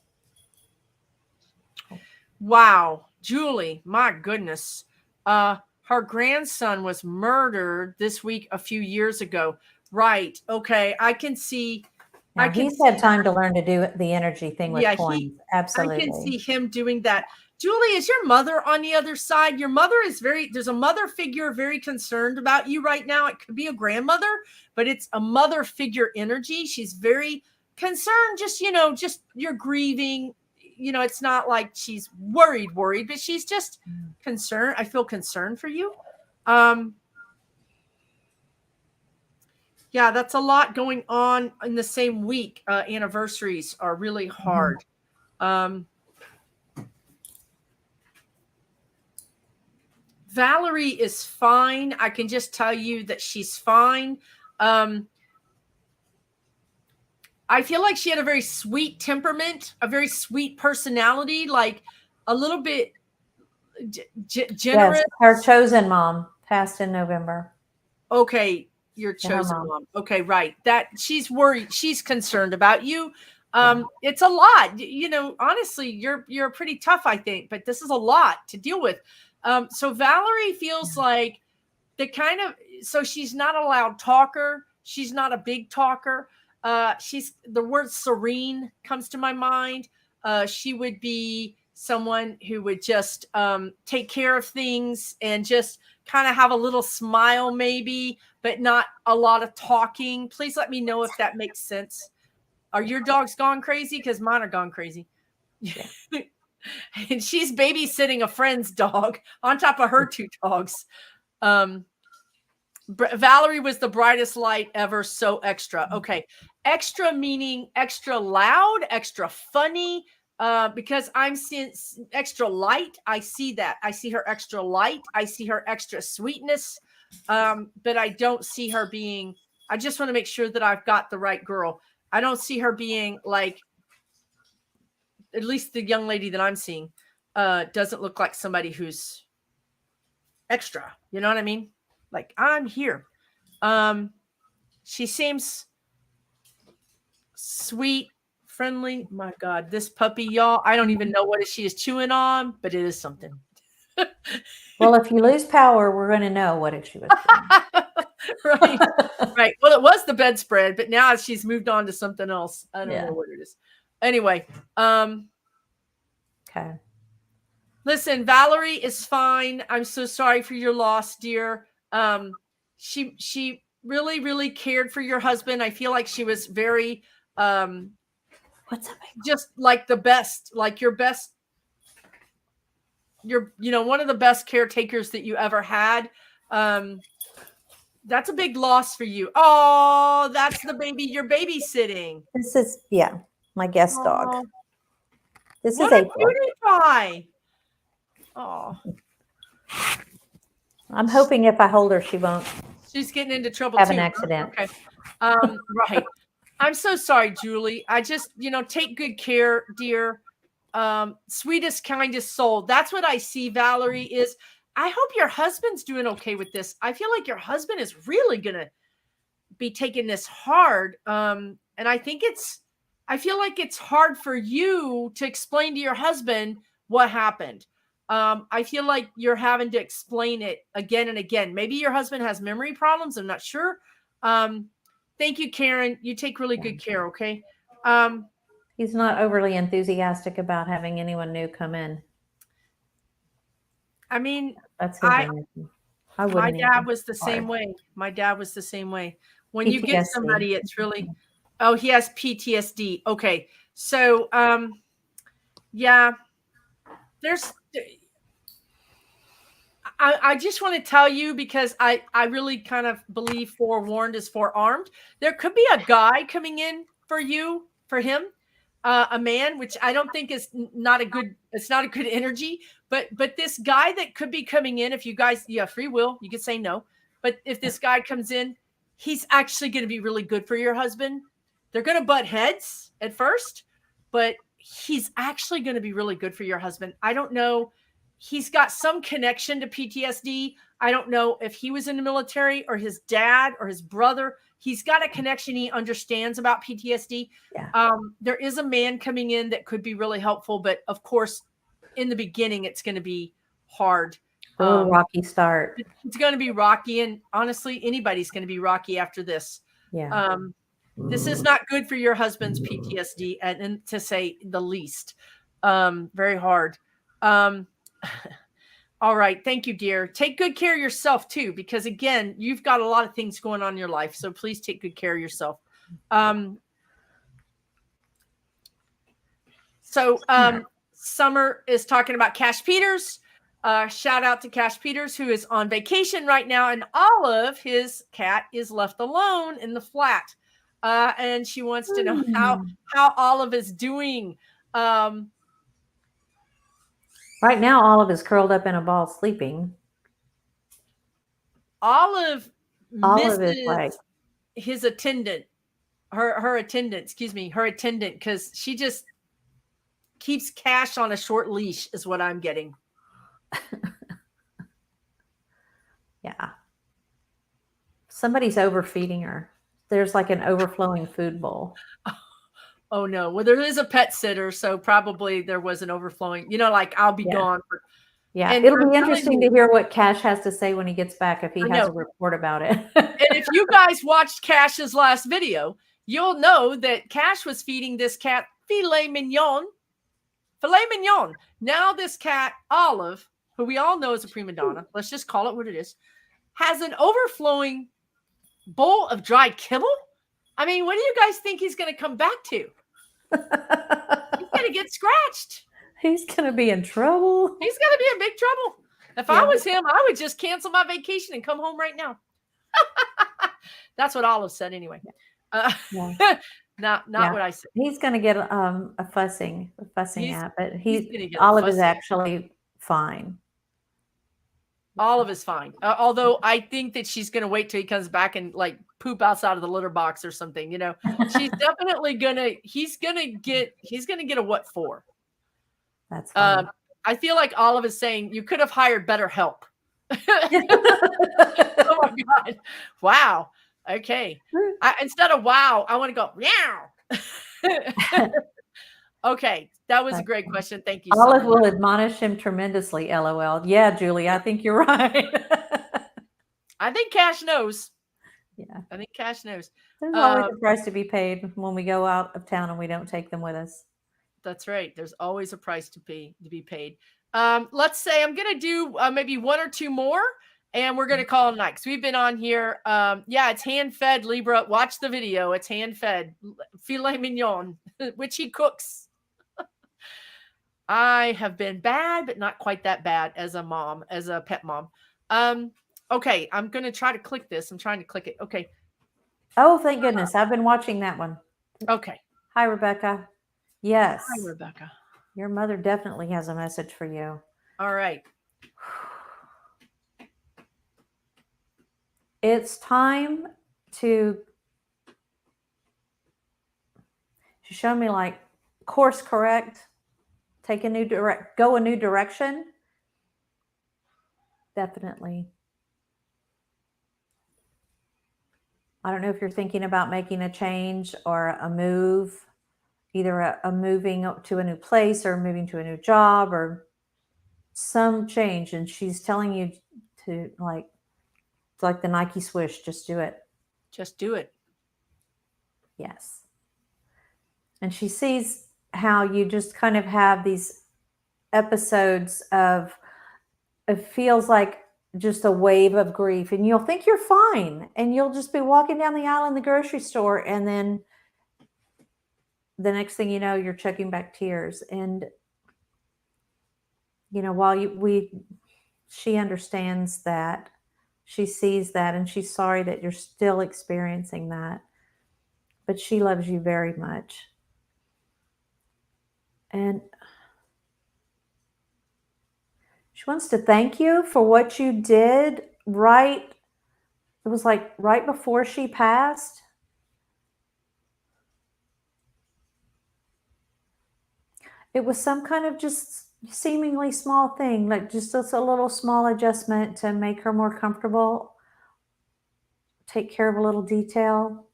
Speaker 1: Wow, Julie, my goodness. Her grandson was murdered this week a few years ago. Right. Okay. I can see.
Speaker 2: Now, he's had time to learn to do the energy thing with coins. Absolutely.
Speaker 1: I can see him doing that. Julie, is your mother on the other side? Your mother is there's a mother figure very concerned about you right now. It could be a grandmother, but it's a mother figure energy. She's very concerned. Just you're grieving. It's not like she's worried, but she's just concerned. I feel concerned for you. Yeah, that's a lot going on in the same week. Anniversaries are really hard. Valerie is fine. I can just tell you that she's fine. I feel like she had a very sweet temperament, a very sweet personality, like a little bit generous.
Speaker 2: Yes, her chosen mom passed in November.
Speaker 1: Okay, your chosen mom. Okay, right. That she's worried. She's concerned about you. It's a lot. Honestly, you're pretty tough, I think, but this is a lot to deal with. So Valerie feels like so she's not a loud talker. She's not a big talker. The word serene comes to my mind. She would be someone who would just take care of things and just kind of have a little smile maybe, but not a lot of talking. Please let me know if that makes sense. Are your dogs gone crazy? Because mine are gone crazy. Yeah. And she's babysitting a friend's dog on top of her two dogs. Valerie was the brightest light ever. So extra. Okay. Extra meaning extra loud, extra funny, because I'm seeing extra light. I see that. I see her extra light. I see her extra sweetness. But I don't see her being, I just want to make sure that I've got the right girl. I don't see her being like, at least the young lady that I'm seeing, doesn't look like somebody who's extra. You know what I mean? Like, I'm here. She seems sweet, friendly. My God, this puppy, y'all, I don't even know what she is chewing on, but it is something.
Speaker 2: Well, if you lose power, we're going to know what she was doing.
Speaker 1: Right. Well, it was the bedspread, but now she's moved on to something else. I don't know what it is. Anyway,
Speaker 2: okay.
Speaker 1: Listen, Valerie is fine. I'm so sorry for your loss, dear. She really, really cared for your husband. I feel like she was very,
Speaker 2: what's up?
Speaker 1: Just like the best, like your best. You're, one of the best caretakers that you ever had. That's a big loss for you. Oh, that's the baby you're babysitting.
Speaker 2: This is, my guest dog. This
Speaker 1: what
Speaker 2: is
Speaker 1: a cutie pie. Oh.
Speaker 2: I'm hoping if I hold her, she won't.
Speaker 1: She's getting into trouble
Speaker 2: have
Speaker 1: too.
Speaker 2: An accident.
Speaker 1: Okay. Right. I'm so sorry, Julie. I just, take good care, dear. Sweetest, kindest soul. That's what I see, Valerie, is I hope your husband's doing okay with this. I feel like your husband is really going to be taking this hard. And I feel like it's hard for you to explain to your husband what happened. I feel like you're having to explain it again and again. Maybe your husband has memory problems. I'm not sure. Thank you, Karen. You take really good care. Okay.
Speaker 2: He's not overly enthusiastic about having anyone new come in.
Speaker 1: I mean,
Speaker 2: that's
Speaker 1: my dad was the same way. My dad was the same way. When PTSD. You get somebody, it's really, he has PTSD. Okay. So, I just want to tell you, because I really kind of believe forewarned is forearmed. There could be a guy coming in for him. a man, which I don't think is not a good, it's not a good energy, but this guy that could be coming in, if you guys, you have free will, you could say no. But if this guy comes in, he's actually going to be really good for your husband. They're going to butt heads at first, but he's actually going to be really good for your husband. I don't know. He's got some connection to PTSD. I don't know if he was in the military or his dad or his brother. He's got a connection. He understands about PTSD.
Speaker 2: Yeah.
Speaker 1: There is a man coming in that could be really helpful, but of course, in the beginning, it's going to be hard.
Speaker 2: Rocky start.
Speaker 1: It's going to be rocky, and honestly, anybody's going to be rocky after this.
Speaker 2: Yeah.
Speaker 1: This is not good for your husband's PTSD, and to say the least. Very hard. All right. Thank you, dear. Take good care of yourself too, because again, you've got a lot of things going on in your life. So please take good care of yourself. Summer is talking about Cash Peters. Shout out to Cash Peters, who is on vacation right now, and Olive, his cat, is left alone in the flat. And she wants to know how Olive is doing.
Speaker 2: Right now, Olive is curled up in a ball sleeping.
Speaker 1: Olive
Speaker 2: is
Speaker 1: like his attendant, her attendant, because she just keeps Cash on a short leash is what I'm getting.
Speaker 2: Yeah. Somebody's overfeeding her. There's like an overflowing food bowl.
Speaker 1: Oh no. Well, there is a pet sitter, so probably there was an overflowing, like I'll be gone.
Speaker 2: Yeah. And it'll be interesting to hear what Cash has to say when he gets back, if he has a report about it.
Speaker 1: And if you guys watched Cash's last video, you'll know that Cash was feeding this cat filet mignon. Now this cat, Olive, who we all know is a prima donna, let's just call it what it is, has an overflowing bowl of dried kibble. I mean, what do you guys think he's going to come back to? He's going to get scratched.
Speaker 2: He's going to be in trouble.
Speaker 1: He's going to be in big trouble. If I was him, I would just cancel my vacation and come home right now. That's what Olive said anyway. Not what I said.
Speaker 2: He's going to get a fussing at, but Olive is actually fine.
Speaker 1: Olive is fine. Although I think that she's going to wait till he comes back and like poop outside of the litter box or something. She's definitely he's going to get a what for.
Speaker 2: That's fine.
Speaker 1: I feel like Olive is saying you could have hired better help. Oh my God. Wow. Okay. Instead of wow, I want to go meow. Okay. That was a great question. Thank you.
Speaker 2: Olive will admonish him tremendously. LOL. Yeah, Julie, I think you're right.
Speaker 1: I think Cash knows.
Speaker 2: Yeah.
Speaker 1: I think Cash knows.
Speaker 2: There's always a price to be paid when we go out of town and we don't take them with us.
Speaker 1: That's right. There's always a price to be paid. Let's say I'm going to do maybe one or two more, and we're going to call it night. Because we've been on here. It's hand-fed, Libra. Watch the video. It's hand-fed. Filet mignon, which he cooks. I have been bad, but not quite that bad as a pet mom. Okay, I'm going to try to click this. I'm trying to click it. Okay.
Speaker 2: Oh, thank goodness. I've been watching that one.
Speaker 1: Okay.
Speaker 2: Hi, Rebecca. Yes.
Speaker 1: Hi, Rebecca.
Speaker 2: Your mother definitely has a message for you.
Speaker 1: All right.
Speaker 2: It's time to show me like course correct, take a new go a new direction. Definitely. I don't know if you're thinking about making a change or a move, either a moving to a new place or moving to a new job or some change. And she's telling you to it's like the Nike swish, just do it.
Speaker 1: Just do it.
Speaker 2: Yes. And she sees how you just kind of have these episodes of, it feels like just a wave of grief, and you'll think you're fine, and you'll just be walking down the aisle in the grocery store, and then the next thing you know, you're checking back tears. And while she understands that, she sees that, and she's sorry that you're still experiencing that, but she loves you very much. And she wants to thank you for what you did it was like right before she passed. It was some kind of just seemingly small thing, like just a little small adjustment to make her more comfortable, take care of a little detail.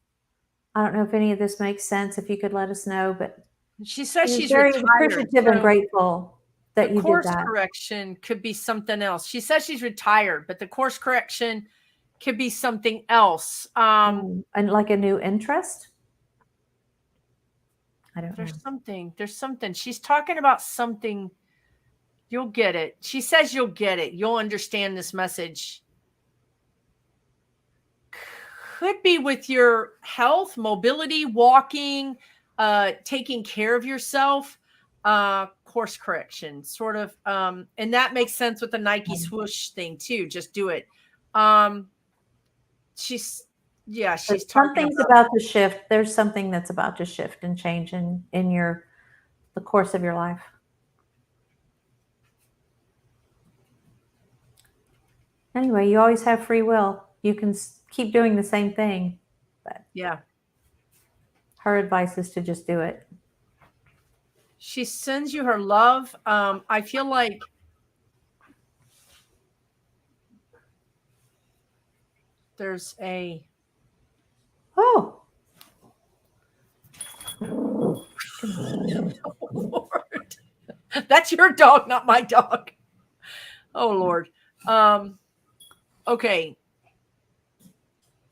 Speaker 2: I don't know if any of this makes sense. If you could let us know, but
Speaker 1: She says she's
Speaker 2: very
Speaker 1: retired.
Speaker 2: appreciative and grateful that you did
Speaker 1: course
Speaker 2: that.
Speaker 1: correction could be something else. She says she's retired, but the course correction could be something else.
Speaker 2: And like a new interest. I don't know.
Speaker 1: There's something. She's talking about something. You'll get it. She says you'll get it. You'll understand this message. Could be with your health, mobility, walking, taking care of yourself, course correction, sort of. And that makes sense with the Nike swoosh thing too. Just do it. She's
Speaker 2: something's about to shift. There's something that's about to shift and change in the course of your life. Anyway, you always have free will. You can keep doing the same thing. But
Speaker 1: yeah.
Speaker 2: Her advice is to just do it.
Speaker 1: She sends you her love. I feel like there's a Lord. That's your dog, not my dog. Oh Lord. Okay.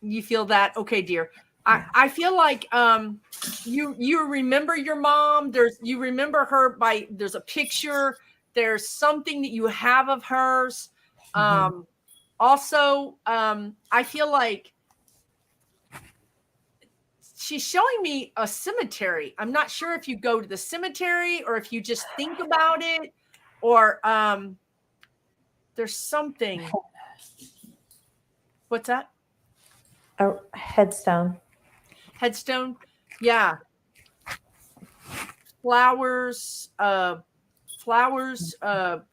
Speaker 1: You feel that? Okay, dear. I feel like you remember your mom. You remember her there's a picture. There's something that you have of hers. Also, I feel like she's showing me a cemetery. I'm not sure if you go to the cemetery or if you just think about it, or there's something. What's that?
Speaker 2: A headstone.
Speaker 1: Headstone. Yeah. Flowers,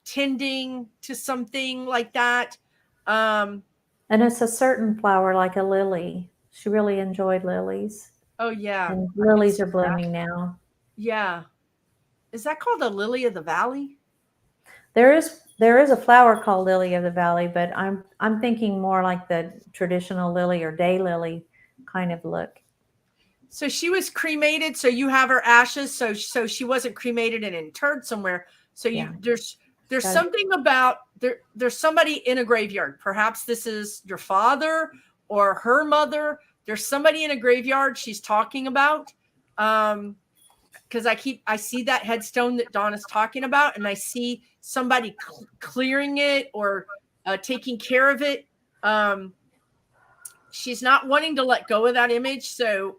Speaker 1: tending to something like that.
Speaker 2: And it's a certain flower, like a lily. She really enjoyed lilies.
Speaker 1: Oh yeah.
Speaker 2: And lilies are blooming now.
Speaker 1: Yeah. Is that called a lily of the valley?
Speaker 2: There is a flower called lily of the valley, but I'm thinking more like the traditional lily or daylily kind of look.
Speaker 1: So she was cremated. So you have her ashes. So she wasn't cremated and interred somewhere. So there's something about there's somebody in a graveyard. Perhaps this is your father or her mother. There's somebody in a graveyard she's talking about. Because I see that headstone that Donna's talking about, and I see somebody clearing it or taking care of it. She's not wanting to let go of that image. So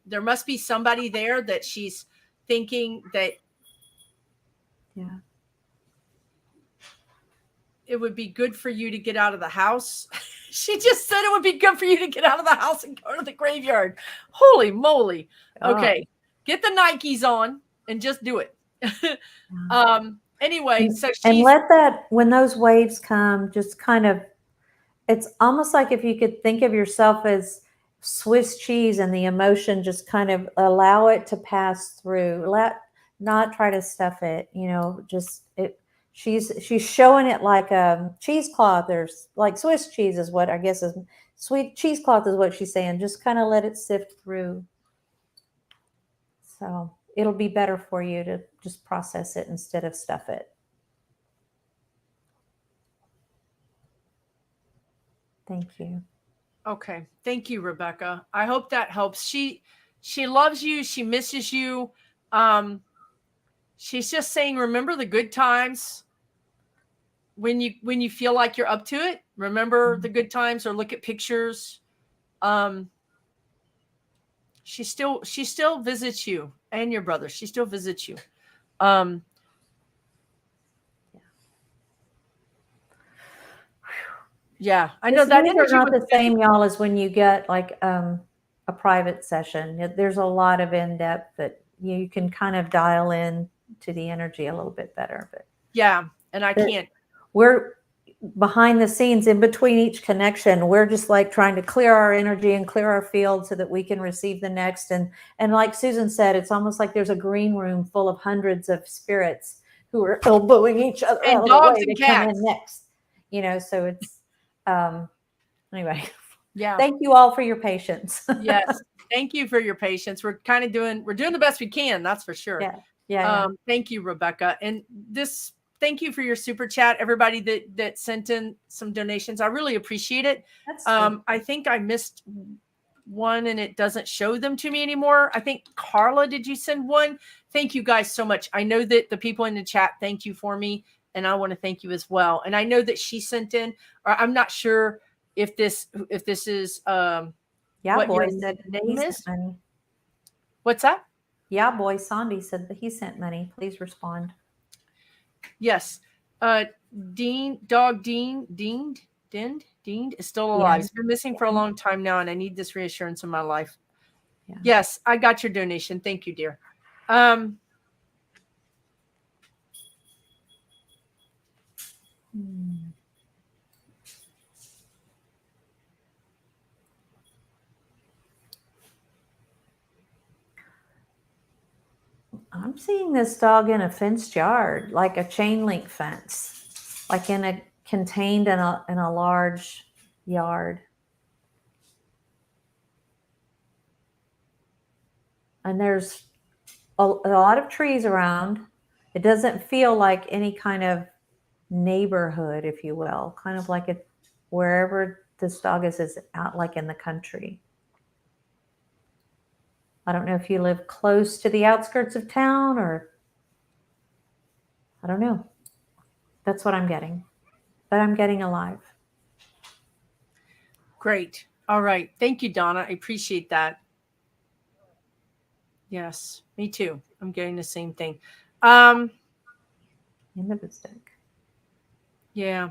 Speaker 1: there must be somebody there that she's thinking that it would be good for you to get out of the house. She just said it would be good for you to get out of the house and go to the graveyard. Holy moly. Okay. Get the Nikes on and just do it. Anyway, so
Speaker 2: and let that, when those waves come, just kind of, it's almost like if you could think of yourself as Swiss cheese and the emotion, just kind of allow it to pass through. Not try to stuff it, just it. She's showing it like a cheesecloth, or like Swiss cheese is what I guess is sweet cheesecloth is what she's saying. Just kind of let it sift through. So it'll be better for you to just process it instead of stuff it. Thank you.
Speaker 1: Okay. Thank you, Rebecca. I hope that helps. She loves you. She misses you. She's just saying, remember the good times. When you feel like you're up to it, remember the good times or look at pictures. She still visits you and your brother. She still visits you. Yeah, I know that energy
Speaker 2: are not the same, y'all, as when you get like a private session. There's a lot of in-depth that you can kind of dial in to the energy a little bit better. But
Speaker 1: yeah, and I can't.
Speaker 2: We're behind the scenes in between each connection. We're just like trying to clear our energy and clear our field so that we can receive the next. And like Susan said, it's almost like there's a green room full of hundreds of spirits who are elbowing each other
Speaker 1: And
Speaker 2: out of
Speaker 1: dogs
Speaker 2: the way
Speaker 1: and
Speaker 2: to come
Speaker 1: cats.
Speaker 2: in next. You know, so it's anyway.
Speaker 1: Yeah.
Speaker 2: Thank you all for your patience.
Speaker 1: Yes. Thank you for your patience. We're doing the best we can. That's for sure.
Speaker 2: Yeah.
Speaker 1: Thank you, Rebecca. And thank you for your super chat. Everybody that sent in some donations. I really appreciate it. I think I missed one and it doesn't show them to me anymore. I think Carla, did you send one? Thank you guys so much. I know that the people in the chat thank you for me, and I want to thank you as well. And I know that she sent in, or I'm not sure if this is what
Speaker 2: boy
Speaker 1: your
Speaker 2: said
Speaker 1: name is.
Speaker 2: Money.
Speaker 1: What's that?
Speaker 2: Yeah, boy Sandy said that he sent money. Please respond.
Speaker 1: Yes. Dean is still alive. He's been missing for a long time now, and I need this reassurance in my life. Yeah. Yes, I got your donation. Thank you, dear.
Speaker 2: I'm seeing this dog in a fenced yard, like a chain link fence, like contained in a large yard. And there's a lot of trees around. It doesn't feel like any kind of neighborhood, if you will, kind of like wherever this dog is out like in the country. I don't know if you live close to the outskirts of town, or I don't know. That's what I'm getting. But I'm getting alive.
Speaker 1: Great. All right. Thank you, Donna. I appreciate that. Yes, me too. I'm getting the same thing.
Speaker 2: End of the stick.
Speaker 1: Yeah.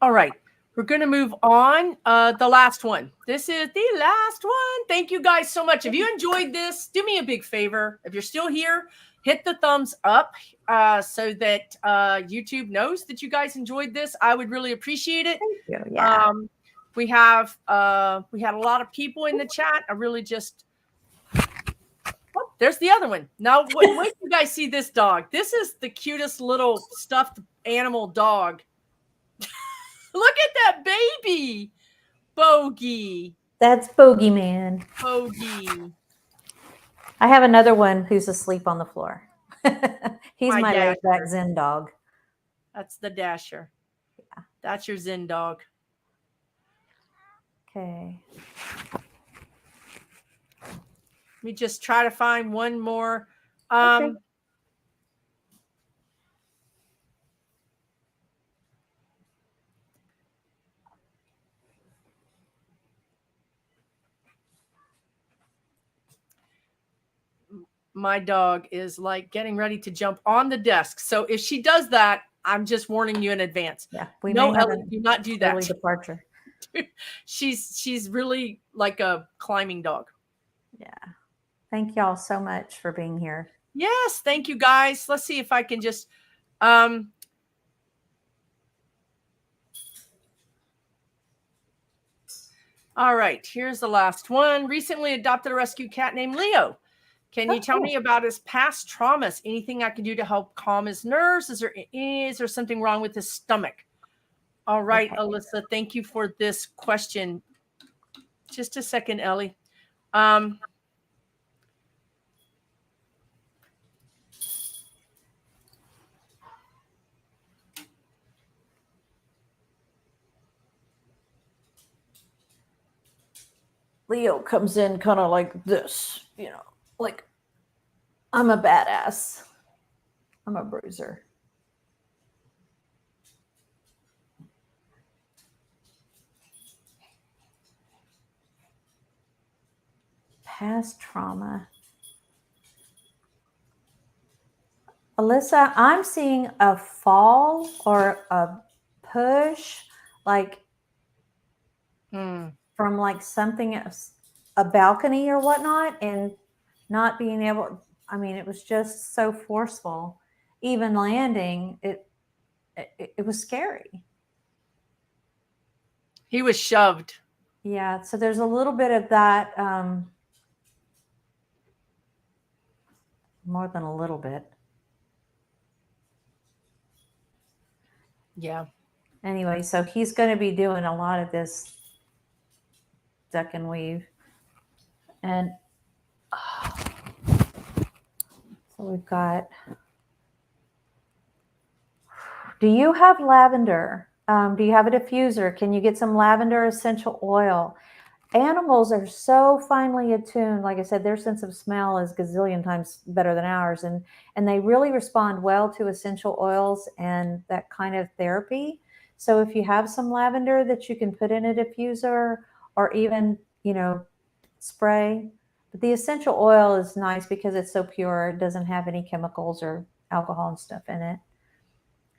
Speaker 1: All right. We're going to move on. The last one. This is the last one. Thank you guys so much. If you enjoyed this, do me a big favor. If you're still here, hit the thumbs up so that YouTube knows that you guys enjoyed this. I would really appreciate it.
Speaker 2: Thank you. Yeah.
Speaker 1: We had a lot of people in the chat. I really just... Oh, there's the other one. Now, wait till you guys see this dog. This is the cutest little stuffed animal dog. Look at that baby. Bogey.
Speaker 2: That's Bogey Man.
Speaker 1: Bogey.
Speaker 2: I have another one who's asleep on the floor. He's my laid back Zen dog.
Speaker 1: That's the Dasher. Yeah. That's your Zen dog.
Speaker 2: Okay.
Speaker 1: Let me just try to find one more.
Speaker 2: Okay.
Speaker 1: My dog is like getting ready to jump on the desk. So if she does that, I'm just warning you in advance.
Speaker 2: Yeah.
Speaker 1: No, Ellie, do not do that.
Speaker 2: Early departure.
Speaker 1: She's really like a climbing dog.
Speaker 2: Yeah. Thank y'all so much for being here.
Speaker 1: Yes. Thank you, guys. Let's see if I can just... All right. Here's the last one. Recently adopted a rescue cat named Leo. Can you tell me about his past traumas? Anything I can do to help calm his nerves? Is there something wrong with his stomach? All right, okay. Alyssa, thank you for this question. Just a second, Ellie.
Speaker 2: Leo comes in kind of like this, like I'm a badass. I'm a bruiser. Past trauma. Alyssa, I'm seeing a fall or a push, like from like something else, a balcony or whatnot and not being able, I mean, it was just so forceful. Even landing, it was scary.
Speaker 1: He was shoved.
Speaker 2: Yeah, so there's a little bit of that, more than a little bit.
Speaker 1: Yeah.
Speaker 2: Anyway, so he's going to be doing a lot of this duck and weave. And so we've got, do you have lavender? Do you have a diffuser? Can you get some lavender essential oil? Animals are so finely attuned. Like I said, their sense of smell is gazillion times better than ours. And they really respond well to essential oils and that kind of therapy. So if you have some lavender that you can put in a diffuser or even, spray. But the essential oil is nice because it's so pure. It doesn't have any chemicals or alcohol and stuff in it.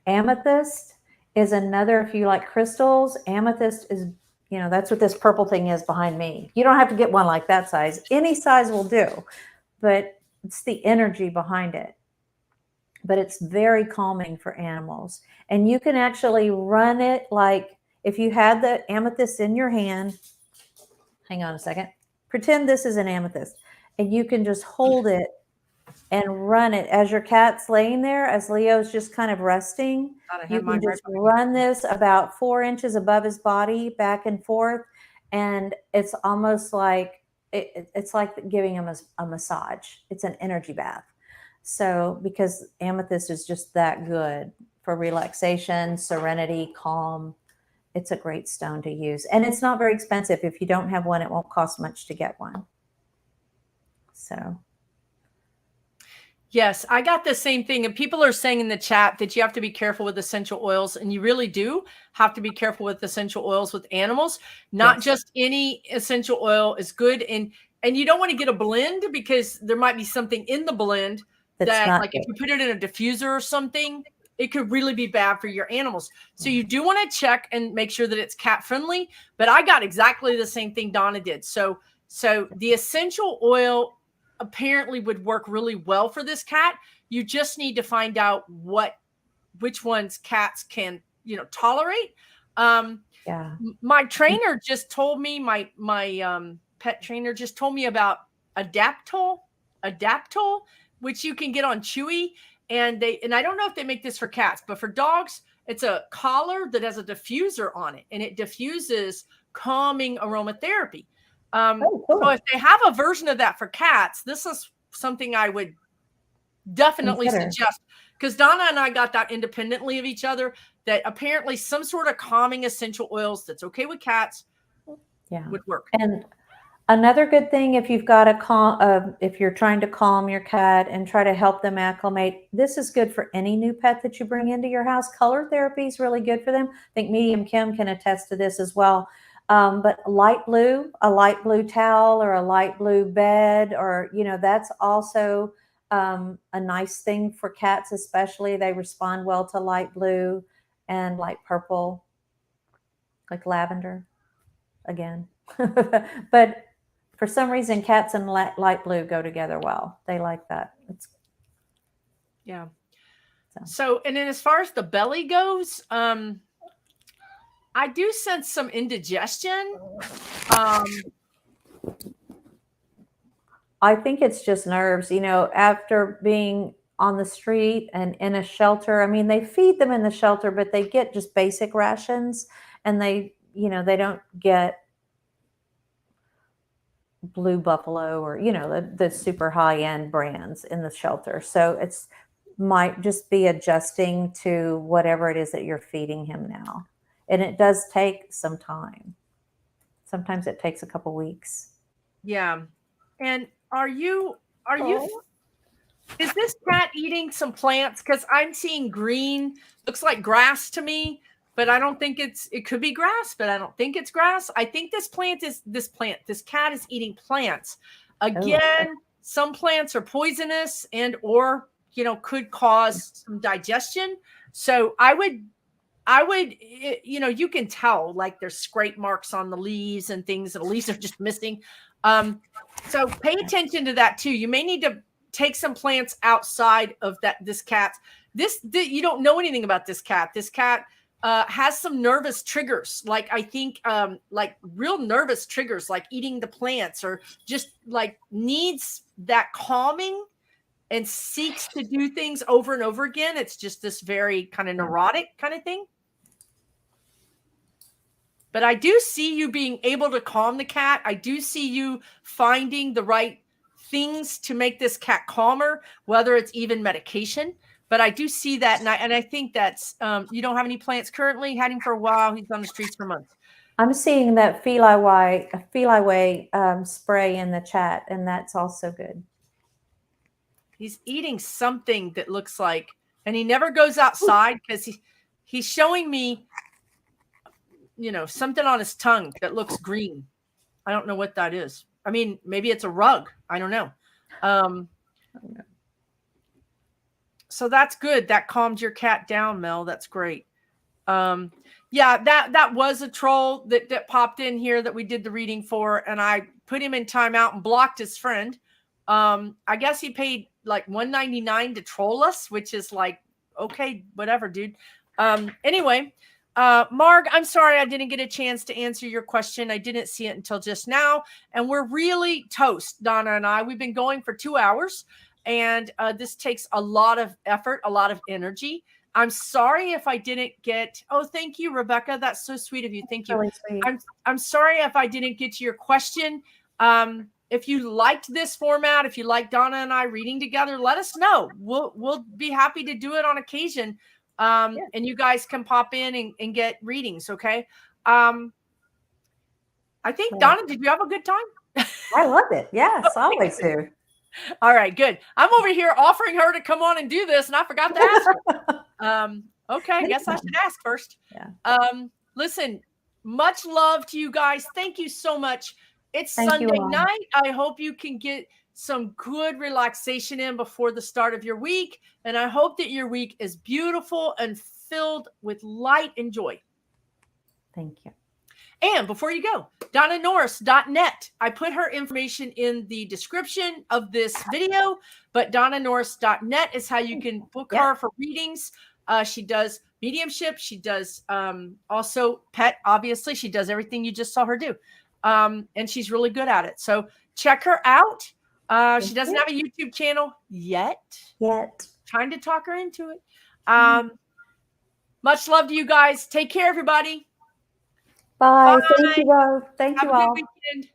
Speaker 2: Amethyst is another, if you like crystals, amethyst is, that's what this purple thing is behind me. You don't have to get one like that size. Any size will do, but it's the energy behind it. But it's very calming for animals. And you can actually run it like if you had the amethyst in your hand, hang on a second, pretend this is an amethyst, and you can just hold it and run it as your cat's laying there, as Leo's just kind of resting. You can just run this about 4 inches above his body, back and forth, and it's almost like it's like giving him a massage. It's an energy bath. So because amethyst is just that good for relaxation, serenity, calm, it's a great stone to use, and it's not very expensive. If you don't have one, it won't cost much to get one. So.
Speaker 1: Yes, I got the same thing. And people are saying in the chat that you have to be careful with essential oils. And you really do have to be careful with essential oils with animals. Not just any essential oil is good. And you don't want to get a blend because there might be something in the blend that like if you put it in a diffuser or something, it could really be bad for your animals. So you do want to check and make sure that it's cat friendly. But I got exactly the same thing Donna did. So the essential oil apparently would work really well for this cat. You just need to find out which ones cats can, tolerate. My trainer just told me, my pet trainer just told me about Adaptol, which you can get on Chewy. And I don't know if they make this for cats, but for dogs, it's a collar that has a diffuser on it, and it diffuses calming aromatherapy.
Speaker 2: Cool.
Speaker 1: So if they have a version of that for cats, this is something I would definitely suggest, because Donna and I got that independently of each other, that apparently some sort of calming essential oils that's okay with cats would work.
Speaker 2: And another good thing, if you've got if you're trying to calm your cat and try to help them acclimate, this is good for any new pet that you bring into your house. Color therapy is really good for them. I think Medium Kim can attest to this as well. But a light blue towel or a light blue bed, or, that's also a nice thing for cats, especially. They respond well to light blue and light purple, like lavender again. But for some reason, cats and light blue go together well. They like that.
Speaker 1: So, and then as far as the belly goes, I do sense some indigestion.
Speaker 2: I think it's just nerves, after being on the street and in a shelter. I mean, they feed them in the shelter, but they get just basic rations, and they don't get Blue Buffalo or, the super high end brands in the shelter. So it's might just be adjusting to whatever it is that you're feeding him now. And it does take some time. Sometimes it takes a couple weeks.
Speaker 1: Yeah. And is this cat eating some plants? Because I'm seeing green, looks like grass to me, but I don't think it could be grass, but I don't think it's grass. I think this cat is eating plants. Again, some plants are poisonous or could cause some digestion. So I would I would, you can tell like there's scrape marks on the leaves and things, and the leaves are just missing. So pay attention to that too. You may need to take some plants outside of this cat. You don't know anything about this cat. This cat has some nervous triggers. Like I think like real nervous triggers, like eating the plants, or just like needs that calming and seeks to do things over and over again. It's just this very kind of neurotic kind of thing. But I do see you being able to calm the cat. I do see you finding the right things to make this cat calmer, whether it's even medication. But I do see that, and I think that's you don't have any plants currently. Had him for a while. He's on the streets for months.
Speaker 2: I'm seeing that Feli Way spray in the chat, and that's also good.
Speaker 1: He's eating something that looks like, and he never goes outside because he's showing me, something on his tongue that looks green. I don't know what that is. I mean, maybe it's a rug. I don't know. So that's good. That calmed your cat down, Mel. That's great. Yeah, that was a troll that popped in here that we did the reading for, and I put him in timeout and blocked his friend. I guess he paid like $1.99 to troll us, which is like, okay, whatever, dude. Anyway, Marg, I'm sorry I didn't get a chance to answer your question. I didn't see it until just now, and we're really toast, Donna and I. We've been going for 2 hours, and this takes a lot of effort, a lot of energy. I'm sorry if I didn't get. Oh, thank you, Rebecca. That's so sweet of you. Thank you.
Speaker 2: Really sweet.
Speaker 1: I'm sorry if I didn't get to your question. If you liked this format, if you like Donna and I reading together, let us know. We'll be happy to do it on occasion. And you guys can pop in and get readings. Okay. I think Donna, did you have a good time?
Speaker 2: I loved it. Yes, always do.
Speaker 1: All right, good. I'm over here offering her to come on and do this, and I forgot to ask her. Okay, I guess I should ask first.
Speaker 2: Yeah.
Speaker 1: Listen, much love to you guys. Thank you so much. It's Sunday night. I hope you can get some good relaxation in before the start of your week, and I hope that your week is beautiful and filled with light and joy.
Speaker 2: Thank you.
Speaker 1: And before you go, DonnaNorris.net. I put her information in the description of this video, but DonnaNorris.net is how you can book her for readings. She does mediumship. She does also pet, obviously. She does everything you just saw her do. And she's really good at it. So check her out. She doesn't have a YouTube channel yet. Trying to talk her into it. Much love to you guys. Take care, everybody.
Speaker 2: Bye. Thank you all. Thank you all.
Speaker 1: Have a good weekend.